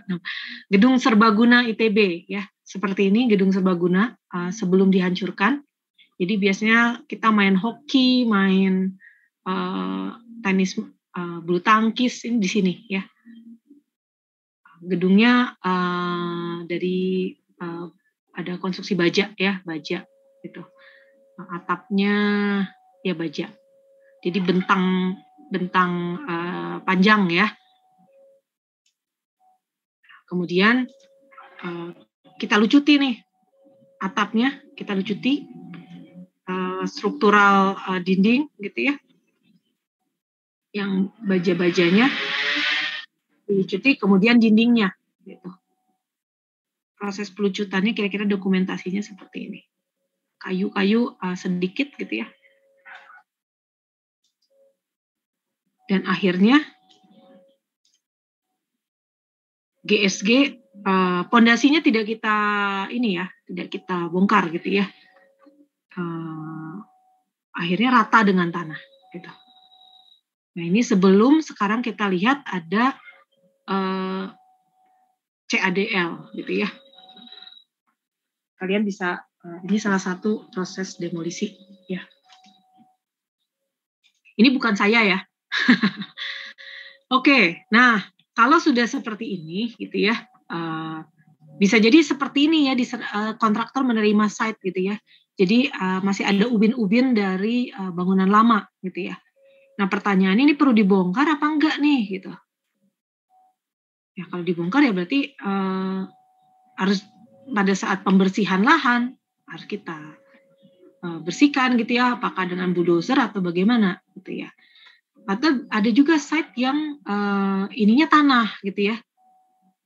Gedung Serbaguna ITB ya, seperti ini gedung Serbaguna sebelum dihancurkan. Jadi biasanya kita main hoki, main tenis, bulu tangkis ini di sini ya. Gedungnya dari ada konstruksi baja ya, baja gitu. Atapnya ya baja. Jadi bentang panjang ya. Kemudian kita lucuti nih atapnya, kita lucuti struktural dinding gitu ya. Yang baja-bajanya dilucuti, kemudian dindingnya gitu. Proses pelucutannya kira-kira dokumentasinya seperti ini. Kayu-kayu sedikit gitu ya. Dan akhirnya GSG pondasinya tidak kita bongkar gitu ya. Akhirnya rata dengan tanah gitu. Nah, ini sebelum sekarang kita lihat ada CADL gitu ya. Kalian bisa ini salah satu proses demolisi ya. Ini bukan saya ya. Oke, nah kalau sudah seperti ini gitu ya, bisa jadi seperti ini ya, kontraktor menerima site gitu ya. Jadi masih ada ubin-ubin dari bangunan lama gitu ya. Nah pertanyaannya, ini perlu dibongkar apa enggak nih gitu. Ya kalau dibongkar ya berarti harus pada saat pembersihan lahan harus kita bersihkan gitu ya, apakah dengan bulldozer atau bagaimana gitu ya. Atau ada juga site yang ininya tanah gitu ya,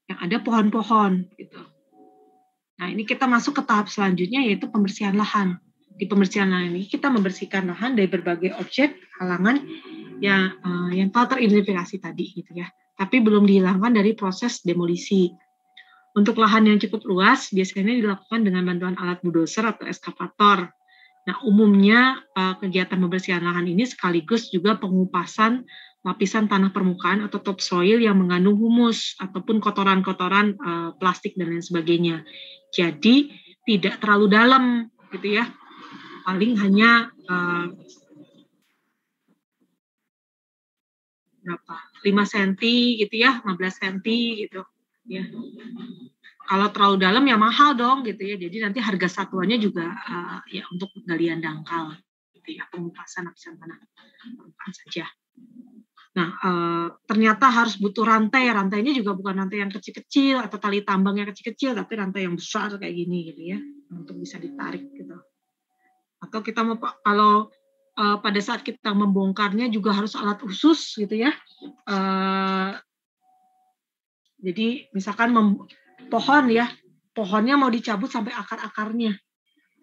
yang ada pohon-pohon gitu. Nah ini kita masuk ke tahap selanjutnya, yaitu pembersihan lahan. Di pembersihan lahan ini kita membersihkan lahan dari berbagai objek halangan yang telah teridentifikasi tadi gitu ya, tapi belum dihilangkan dari proses demolisi. Untuk lahan yang cukup luas biasanya dilakukan dengan bantuan alat bulldozer atau eskavator. Nah, umumnya kegiatan pembersihan lahan ini sekaligus juga pengupasan lapisan tanah permukaan atau topsoil yang mengandung humus ataupun kotoran-kotoran plastik dan lain sebagainya. Jadi tidak terlalu dalam gitu ya. Paling hanya 5 cm gitu ya, 15 cm gitu ya. Kalau terlalu dalam ya mahal dong gitu ya. Jadi nanti harga satuannya juga ya untuk galian dangkal gitu ya, pengupasan lapisan tanah permukaan saja. Nah, ternyata harus butuh rantai. Rantainya juga bukan rantai yang kecil-kecil atau tali tambang yang kecil-kecil, tapi rantai yang besar kayak gini gitu ya, untuk bisa ditarik gitu. Atau kita mau kalau pada saat kita membongkarnya juga harus alat khusus gitu ya. Jadi misalkan pohon ya, pohonnya mau dicabut sampai akar-akarnya.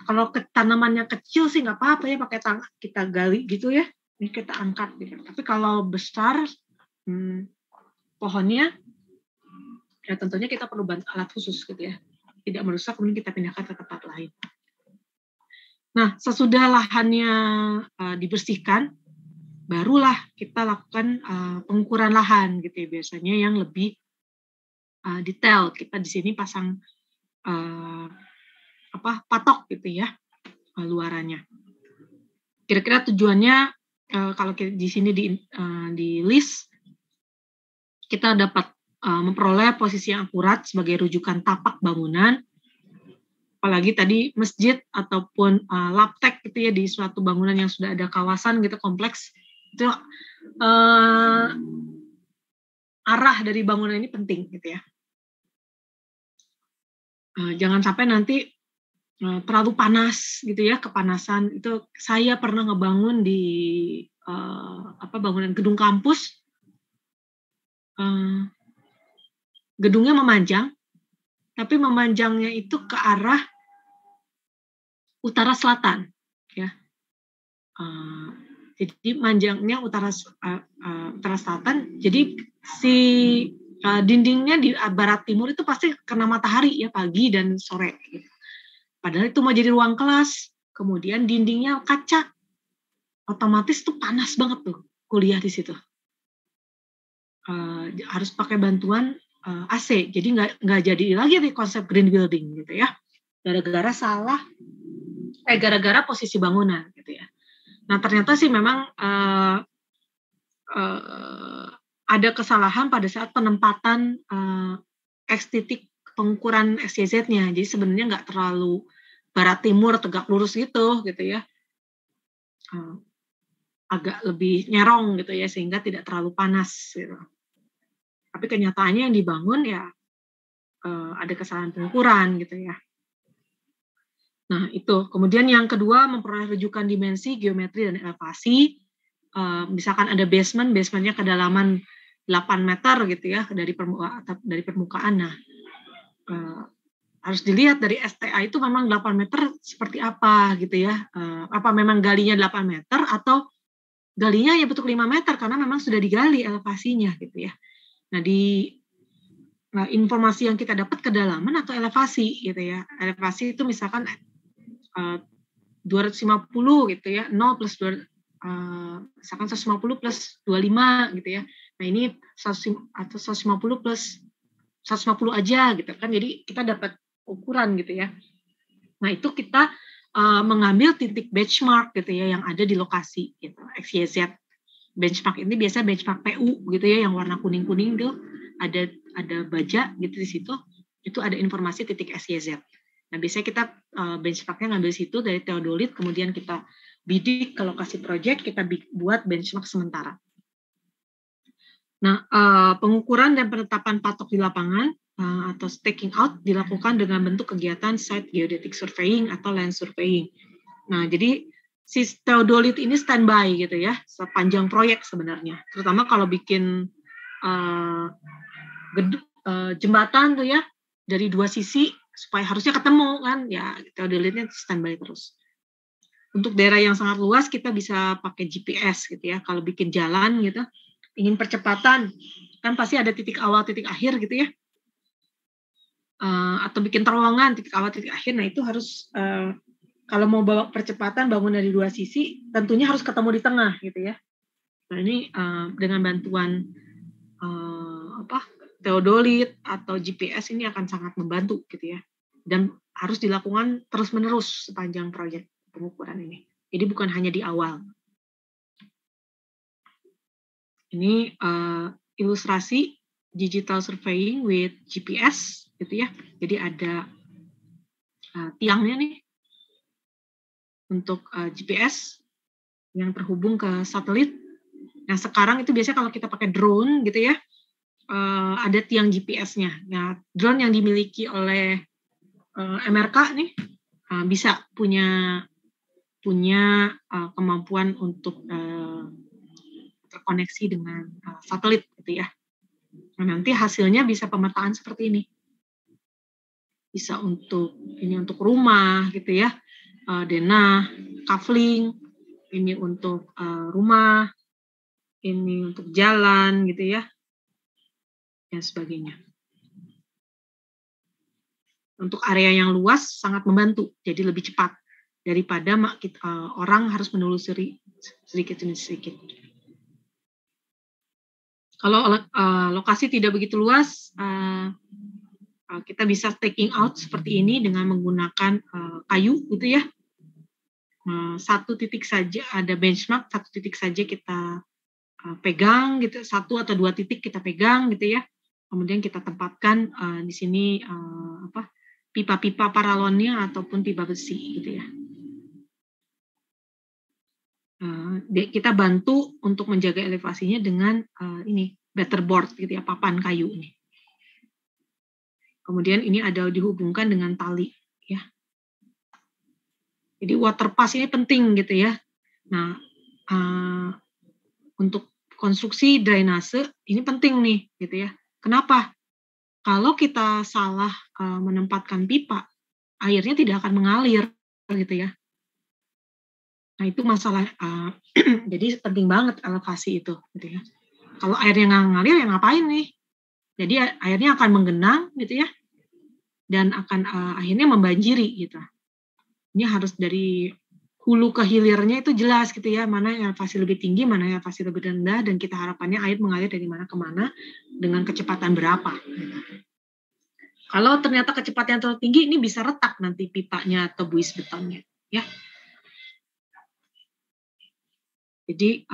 Kalau tanamannya kecil sih nggak apa-apa ya, pakai tangan kita gali gitu ya, ini kita angkat gitu. Tapi kalau besar pohonnya, ya tentunya kita perlu alat khusus gitu ya. tidak merusak, kemudian kita pindahkan ke tempat lain. Nah, sesudah lahannya dibersihkan, barulah kita lakukan pengukuran lahan gitu ya, biasanya yang lebih detail. Kita di sini pasang patok gitu ya, luarannya. Kira-kira tujuannya kalau di sini di list, kita dapat memperoleh posisi yang akurat sebagai rujukan tapak bangunan, apalagi tadi masjid ataupun laptek gitu ya, di suatu bangunan yang sudah ada kawasan gitu, kompleks, itu arah dari bangunan ini penting gitu ya. Jangan sampai nanti terlalu panas gitu ya, kepanasan. Itu saya pernah ngebangun di bangunan gedung kampus, gedungnya memanjang, tapi memanjangnya itu ke arah utara selatan ya. Jadi manjangnya utara selatan, jadi si dindingnya di barat timur itu pasti kena matahari ya, pagi dan sore gitu. Padahal itu mau jadi ruang kelas, kemudian dindingnya kaca, otomatis tuh panas banget tuh kuliah di situ. Harus pakai bantuan AC, jadi nggak jadi lagi nih konsep green building gitu ya, gara-gara posisi bangunan gitu ya. Nah ternyata sih memang ada kesalahan pada saat penempatan X titik pengukuran SYZ-nya. Jadi sebenarnya nggak terlalu barat timur tegak lurus gitu ya. Agak lebih nyerong gitu ya, sehingga tidak terlalu panas gitu. Tapi kenyataannya yang dibangun ya ada kesalahan pengukuran gitu ya. Nah itu. Kemudian yang kedua, memperoleh rujukan dimensi, geometri, dan elevasi. Misalkan ada basementnya kedalaman 8 meter gitu ya dari permukaan. Nah, harus dilihat dari STA itu memang 8 meter seperti apa gitu ya. Apa memang galinya 8 meter atau galinya ya bentuk 5 meter karena memang sudah digali elevasinya gitu ya. Nah, informasi yang kita dapat kedalaman atau elevasi gitu ya. Elevasi itu misalkan 250 gitu ya, 0 plus 2, misalkan 150 plus 25 gitu ya. Nah ini 150 plus 150 aja gitu kan, jadi kita dapat ukuran gitu ya. Nah itu kita mengambil titik benchmark gitu ya yang ada di lokasi gitu, XYZ. Benchmark ini biasa benchmark PU gitu ya, yang warna kuning-kuning tuh ada baja gitu di situ, itu ada informasi titik SYZ. Nah biasanya kita benchmarknya ngambil situ dari teodolit, kemudian kita bidik ke lokasi proyek, kita buat benchmark sementara. Nah, pengukuran dan penetapan patok di lapangan atau staking out dilakukan dengan bentuk kegiatan site geodetic surveying atau land surveying. Nah, jadi si teodolit ini standby gitu ya, sepanjang proyek sebenarnya. Terutama kalau bikin jembatan tuh ya, dari dua sisi, supaya harusnya ketemu kan, ya teodolitnya standby terus. Untuk daerah yang sangat luas, kita bisa pakai GPS gitu ya, kalau bikin jalan gitu, ingin percepatan, kan pasti ada titik awal, titik akhir gitu ya. Atau bikin terowongan, titik awal, titik akhir. Nah itu harus, kalau mau bawa percepatan bangun dari dua sisi, tentunya harus ketemu di tengah gitu ya. Nah ini dengan bantuan teodolit atau GPS ini akan sangat membantu gitu ya. Dan harus dilakukan terus-menerus sepanjang proyek pengukuran ini. Jadi bukan hanya di awal. Ini ilustrasi digital surveying with GPS gitu ya. Jadi ada tiangnya nih untuk GPS yang terhubung ke satelit. Nah sekarang itu biasanya kalau kita pakai drone gitu ya, ada tiang GPS-nya. Nah drone yang dimiliki oleh MRK nih bisa punya kemampuan untuk terkoneksi dengan satelit gitu ya. Nah, nanti hasilnya bisa pemetaan seperti ini. Bisa untuk rumah gitu ya, denah, kafling, ini untuk rumah, ini untuk jalan gitu ya, dan sebagainya. untuk area yang luas sangat membantu, jadi lebih cepat daripada orang harus menelusuri sedikit demi sedikit. Kalau lokasi tidak begitu luas, kita bisa taking out seperti ini dengan menggunakan kayu gitu ya. Satu titik saja ada benchmark, satu titik saja kita pegang gitu, satu atau dua titik kita pegang gitu ya. Kemudian kita tempatkan di sini pipa-pipa paralonnya ataupun pipa besi gitu ya. Kita bantu untuk menjaga elevasinya dengan ini battering gitu ya, papan kayu ini. Kemudian ini ada dihubungkan dengan tali ya. Jadi water pass ini penting gitu ya. Nah, untuk konstruksi drainase ini penting nih gitu ya. Kenapa? Kalau kita salah menempatkan pipa, airnya tidak akan mengalir gitu ya. Nah itu masalah. Jadi penting banget elevasi itu gitu ya. Kalau airnya nggak ngalir ya ngapain nih? Jadi airnya akan menggenang gitu ya, dan akan akhirnya membanjiri gitu. Ini harus dari hulu ke hilirnya itu jelas gitu ya, mana yang elevasi lebih tinggi, mana yang elevasi lebih rendah, dan kita harapannya air mengalir dari mana ke mana dengan kecepatan berapa. Gitu. Kalau ternyata kecepatan terlalu tinggi, ini bisa retak nanti pipanya atau buis betonnya, ya. Jadi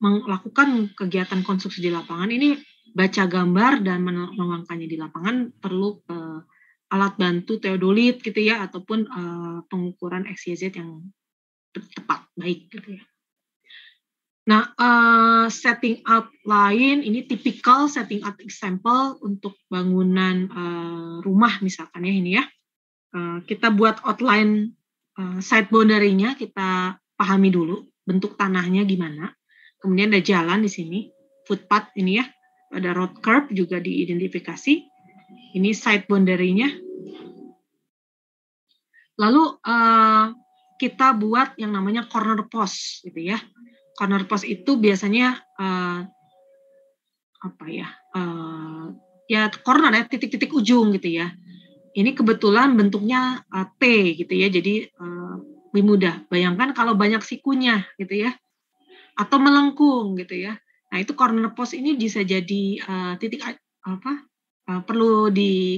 melakukan kegiatan konstruksi di lapangan ini baca gambar dan menuangkannya di lapangan perlu alat bantu teodolit gitu ya, ataupun pengukuran XYZ yang tepat, baik gitu ya. Nah, setting out lain, ini typical setting out example untuk bangunan rumah misalkan ya ini ya. Kita buat outline side boundary-nya, kita pahami dulu bentuk tanahnya gimana. Kemudian ada jalan di sini, footpath ini ya, ada road curb juga diidentifikasi. Ini side boundary-nya. Lalu kita buat yang namanya corner post gitu ya. Corner post itu biasanya ya corner ya, titik-titik ujung gitu ya. Ini kebetulan bentuknya T gitu ya, jadi lebih mudah. Bayangkan kalau banyak sikunya gitu ya, atau melengkung gitu ya. Nah itu corner post ini bisa jadi titik perlu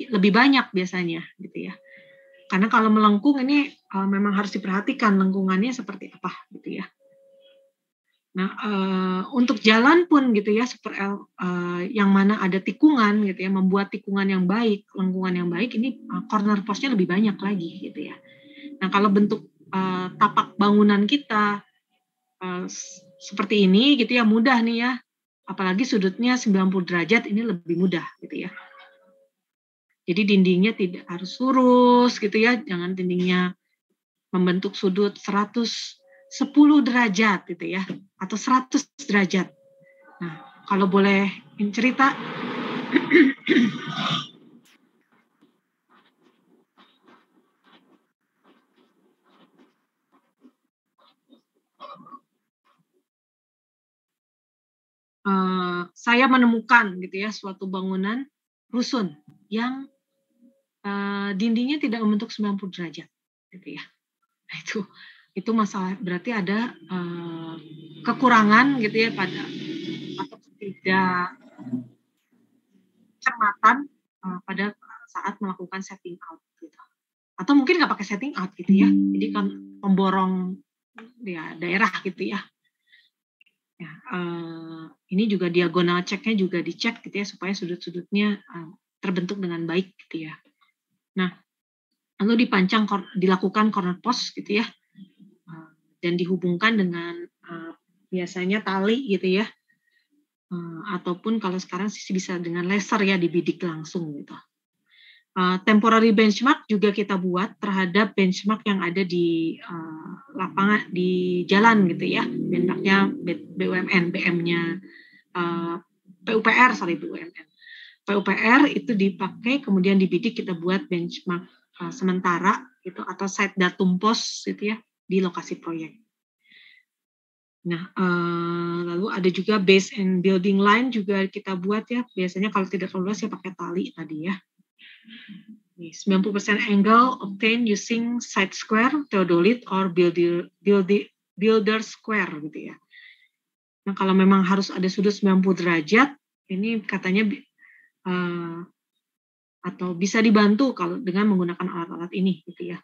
lebih banyak biasanya gitu ya. Karena kalau melengkung ini memang harus diperhatikan lengkungannya seperti apa gitu ya. Nah, untuk jalan pun gitu ya, yang mana ada tikungan gitu ya, membuat tikungan yang baik, lengkungan yang baik, ini corner post-nya lebih banyak lagi gitu ya. Nah, kalau bentuk tapak bangunan kita seperti ini gitu ya, mudah nih ya. Apalagi sudutnya 90 derajat, ini lebih mudah gitu ya. Jadi dindingnya tidak harus lurus gitu ya, jangan dindingnya membentuk sudut 110 derajat gitu ya, atau 100 derajat. Nah, kalau boleh cerita, saya menemukan gitu ya suatu bangunan rusun yang dindingnya tidak membentuk 90 derajat gitu ya. Nah, itu masalah, berarti ada kekurangan gitu ya pada atau tidak cermatan pada saat melakukan setting out gitu. Atau mungkin nggak pakai setting out gitu ya. Jadi kan pemborong ya daerah gitu ya. Ya, ini juga diagonal check-nya juga dicek gitu ya supaya sudut-sudutnya terbentuk dengan baik gitu ya. Nah, lalu dilakukan corner post gitu ya, dan dihubungkan dengan biasanya tali gitu ya, ataupun kalau sekarang sih bisa dengan laser ya, dibidik langsung gitu. Temporary benchmark juga kita buat terhadap benchmark yang ada di lapangan, di jalan gitu ya, benchmarknya BUMN, BM-nya PUPR itu dipakai, kemudian dibidik, kita buat benchmark sementara gitu, atau site datum post gitu ya di lokasi proyek. Nah, lalu ada juga base and building line juga kita buat ya, biasanya kalau tidak terlalu luas ya pakai tali tadi ya. 90% angle obtained using side square, theodolite, or builder square gitu ya. Nah kalau memang harus ada sudut 90 derajat, ini katanya atau bisa dibantu kalau dengan menggunakan alat-alat ini gitu ya.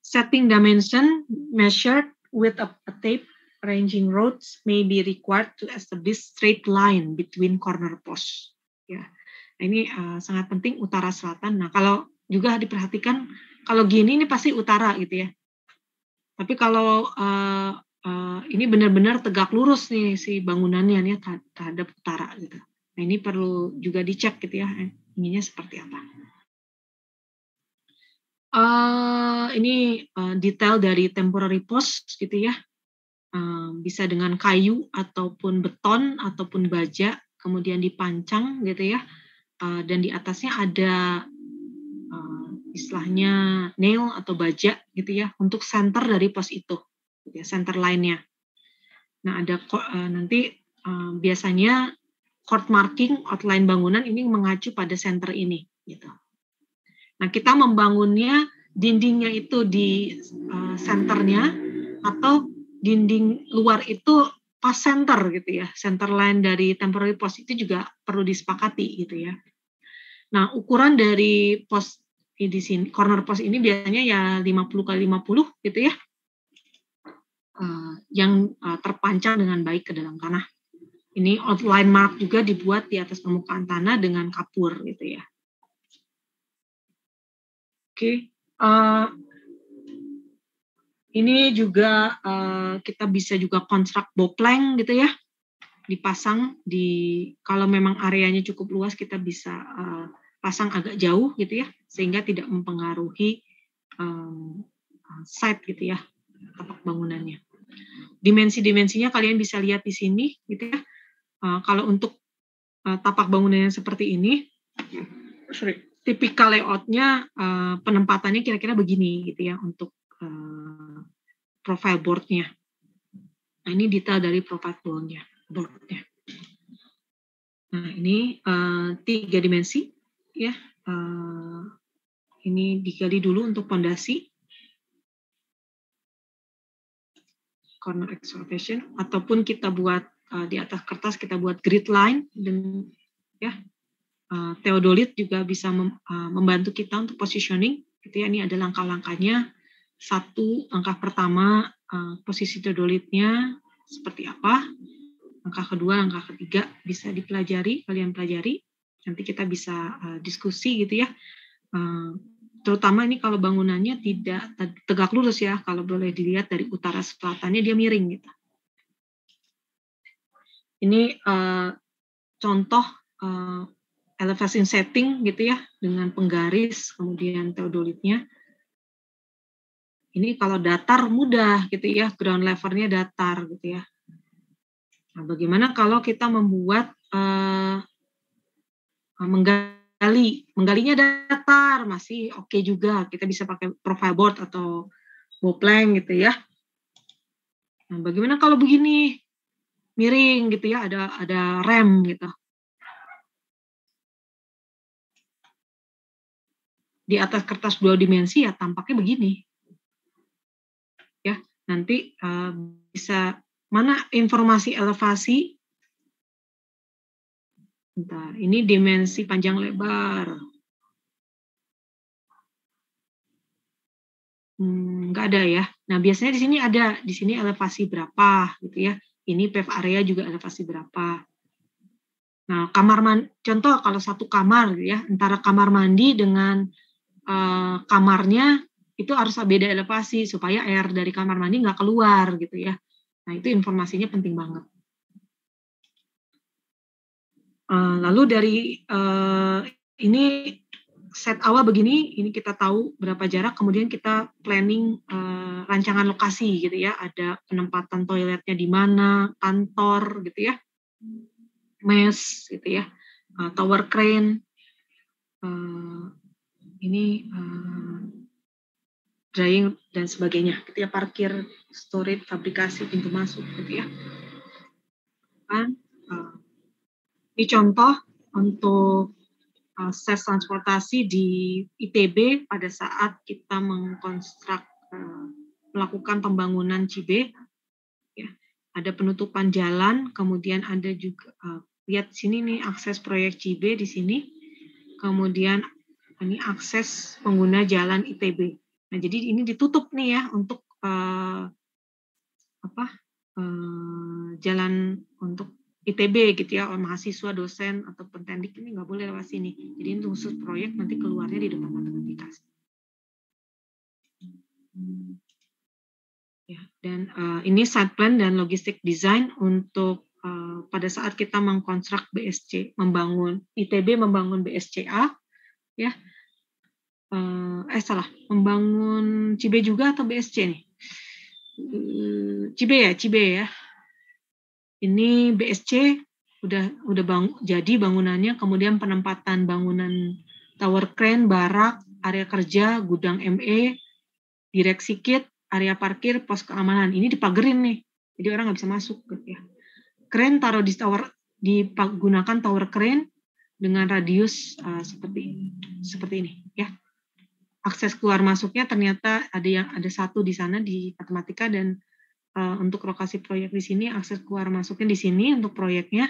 Setting dimension measured with a tape ranging rods may be required to establish straight line between corner posts. Ya, nah, ini sangat penting utara selatan. Nah kalau juga diperhatikan kalau gini ini pasti utara gitu ya. Tapi kalau ini benar-benar tegak lurus nih si bangunannya nih terhadap utara gitu. Nah ini perlu juga dicek gitu ya, ininya seperti apa. Ini detail dari temporary post gitu ya. Bisa dengan kayu ataupun beton ataupun baja kemudian dipancang gitu ya, dan di atasnya ada istilahnya nail atau baja gitu ya untuk center dari pos itu gitu ya, center line-nya. Nah ada nanti biasanya chord marking outline bangunan ini mengacu pada center ini gitu. Nah kita membangunnya dindingnya itu di centernya atau dinding luar itu pas center gitu ya, center line dari temporary post itu juga perlu disepakati gitu ya. Nah ukuran dari post di sini corner post ini biasanya ya 50 x 50 gitu ya, yang terpancang dengan baik ke dalam tanah. Ini outline mark juga dibuat di atas permukaan tanah dengan kapur gitu ya. Oke. Ini juga kita bisa juga konstruk boplank gitu ya, dipasang di kalau memang areanya cukup luas kita bisa pasang agak jauh gitu ya, sehingga tidak mempengaruhi site gitu ya, tapak bangunannya. Dimensi-dimensinya kalian bisa lihat di sini gitu ya. Kalau untuk tapak bangunannya seperti ini, tipikal layoutnya penempatannya kira-kira begini gitu ya untuk profile board-nya. Nah, ini detail dari profile board-nya. Nah, ini 3 dimensi ya. Ini digali dulu untuk fondasi, corner excavation, ataupun kita buat di atas kertas kita buat grid line dan ya. Theodolite juga bisa membantu kita untuk positioning gitu ya. Ini ada langkah-langkahnya. 1, langkah pertama posisi theodolite-nya seperti apa. Langkah kedua, langkah ketiga bisa dipelajari, kalian pelajari. Nanti kita bisa diskusi gitu ya. Terutama ini kalau bangunannya tidak tegak lurus ya, kalau boleh dilihat dari utara selatannya dia miring gitu. Ini contoh elevation setting gitu ya, dengan penggaris kemudian theodolite-nya. Ini kalau datar mudah gitu ya, ground level-nya datar gitu ya. Nah, bagaimana kalau kita membuat menggalinya datar, masih oke juga. Kita bisa pakai profile board atau boplank gitu ya. Nah, bagaimana kalau begini miring gitu ya, ada rem gitu. Di atas kertas 2 dimensi ya tampaknya begini. Ya, nanti bisa mana informasi elevasi. Bentar, ini dimensi panjang lebar. Nggak ada ya. Nah, biasanya di sini ada, di sini elevasi berapa gitu ya. Ini pave area juga elevasi berapa. Nah, kamar mandi, contoh kalau satu kamar gitu ya, antara kamar mandi dengan kamarnya itu harus beda elevasi supaya air dari kamar mandi nggak keluar gitu ya. Nah itu informasinya penting banget. Lalu dari ini set awal begini, ini kita tahu berapa jarak, kemudian kita planning rancangan lokasi gitu ya. Ada penempatan toiletnya di mana, kantor gitu ya, mes gitu ya, tower crane. Ini drying dan sebagainya, gitu ya, parkir, storage, fabrikasi, pintu masuk, gitu ya. Ini contoh untuk akses transportasi di ITB pada saat kita melakukan pembangunan Cibe. Ya, ada penutupan jalan, kemudian ada juga lihat sini nih akses proyek Cibe di sini, kemudian ini akses pengguna jalan ITB. Nah, jadi ini ditutup nih ya untuk jalan untuk ITB gitu ya, mahasiswa, dosen atau pentendik ini nggak boleh lewat sini. Jadi ini khusus proyek, nanti keluarnya di depan matematika. Ya, dan ini site plan dan logistik design untuk pada saat kita mengkonstruk BSC, ITB membangun BSCA, ya, membangun Cibe juga atau BSC nih? Cibe ya. Ini BSC udah jadi bangunannya, kemudian penempatan bangunan tower crane, barak, area kerja, gudang ME, direksi kit, area parkir, pos keamanan. Ini dipagerin nih, jadi orang nggak bisa masuk gitu ya. Crane taruh di tower, digunakan tower crane dengan radius seperti ini ya. Akses keluar masuknya ternyata ada satu di sana di matematika, dan untuk lokasi proyek di sini akses keluar masuknya di sini untuk proyeknya.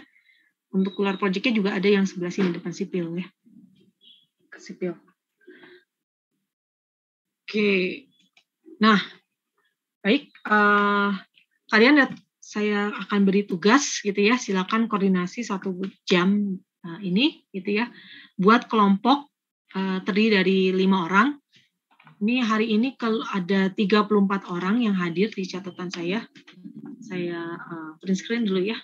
Untuk keluar proyeknya juga ada yang sebelah sini depan sipil ya. Sipil. Oke. Nah, baik. Kalian saya akan beri tugas gitu ya. Silakan koordinasi 1 jam ini gitu ya. Buat kelompok terdiri dari 5 orang. Ini hari ini kalau ada 34 orang yang hadir di catatan saya. Saya print screen dulu ya.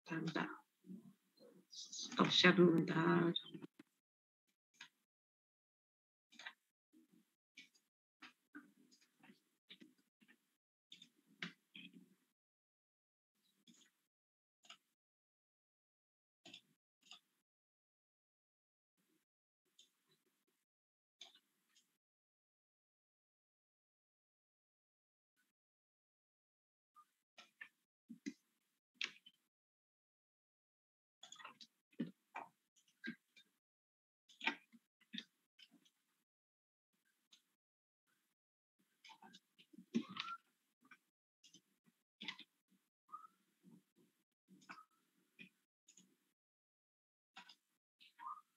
Bentar. Stop share dulu bentar.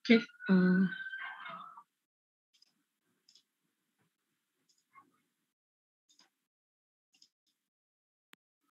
Oke,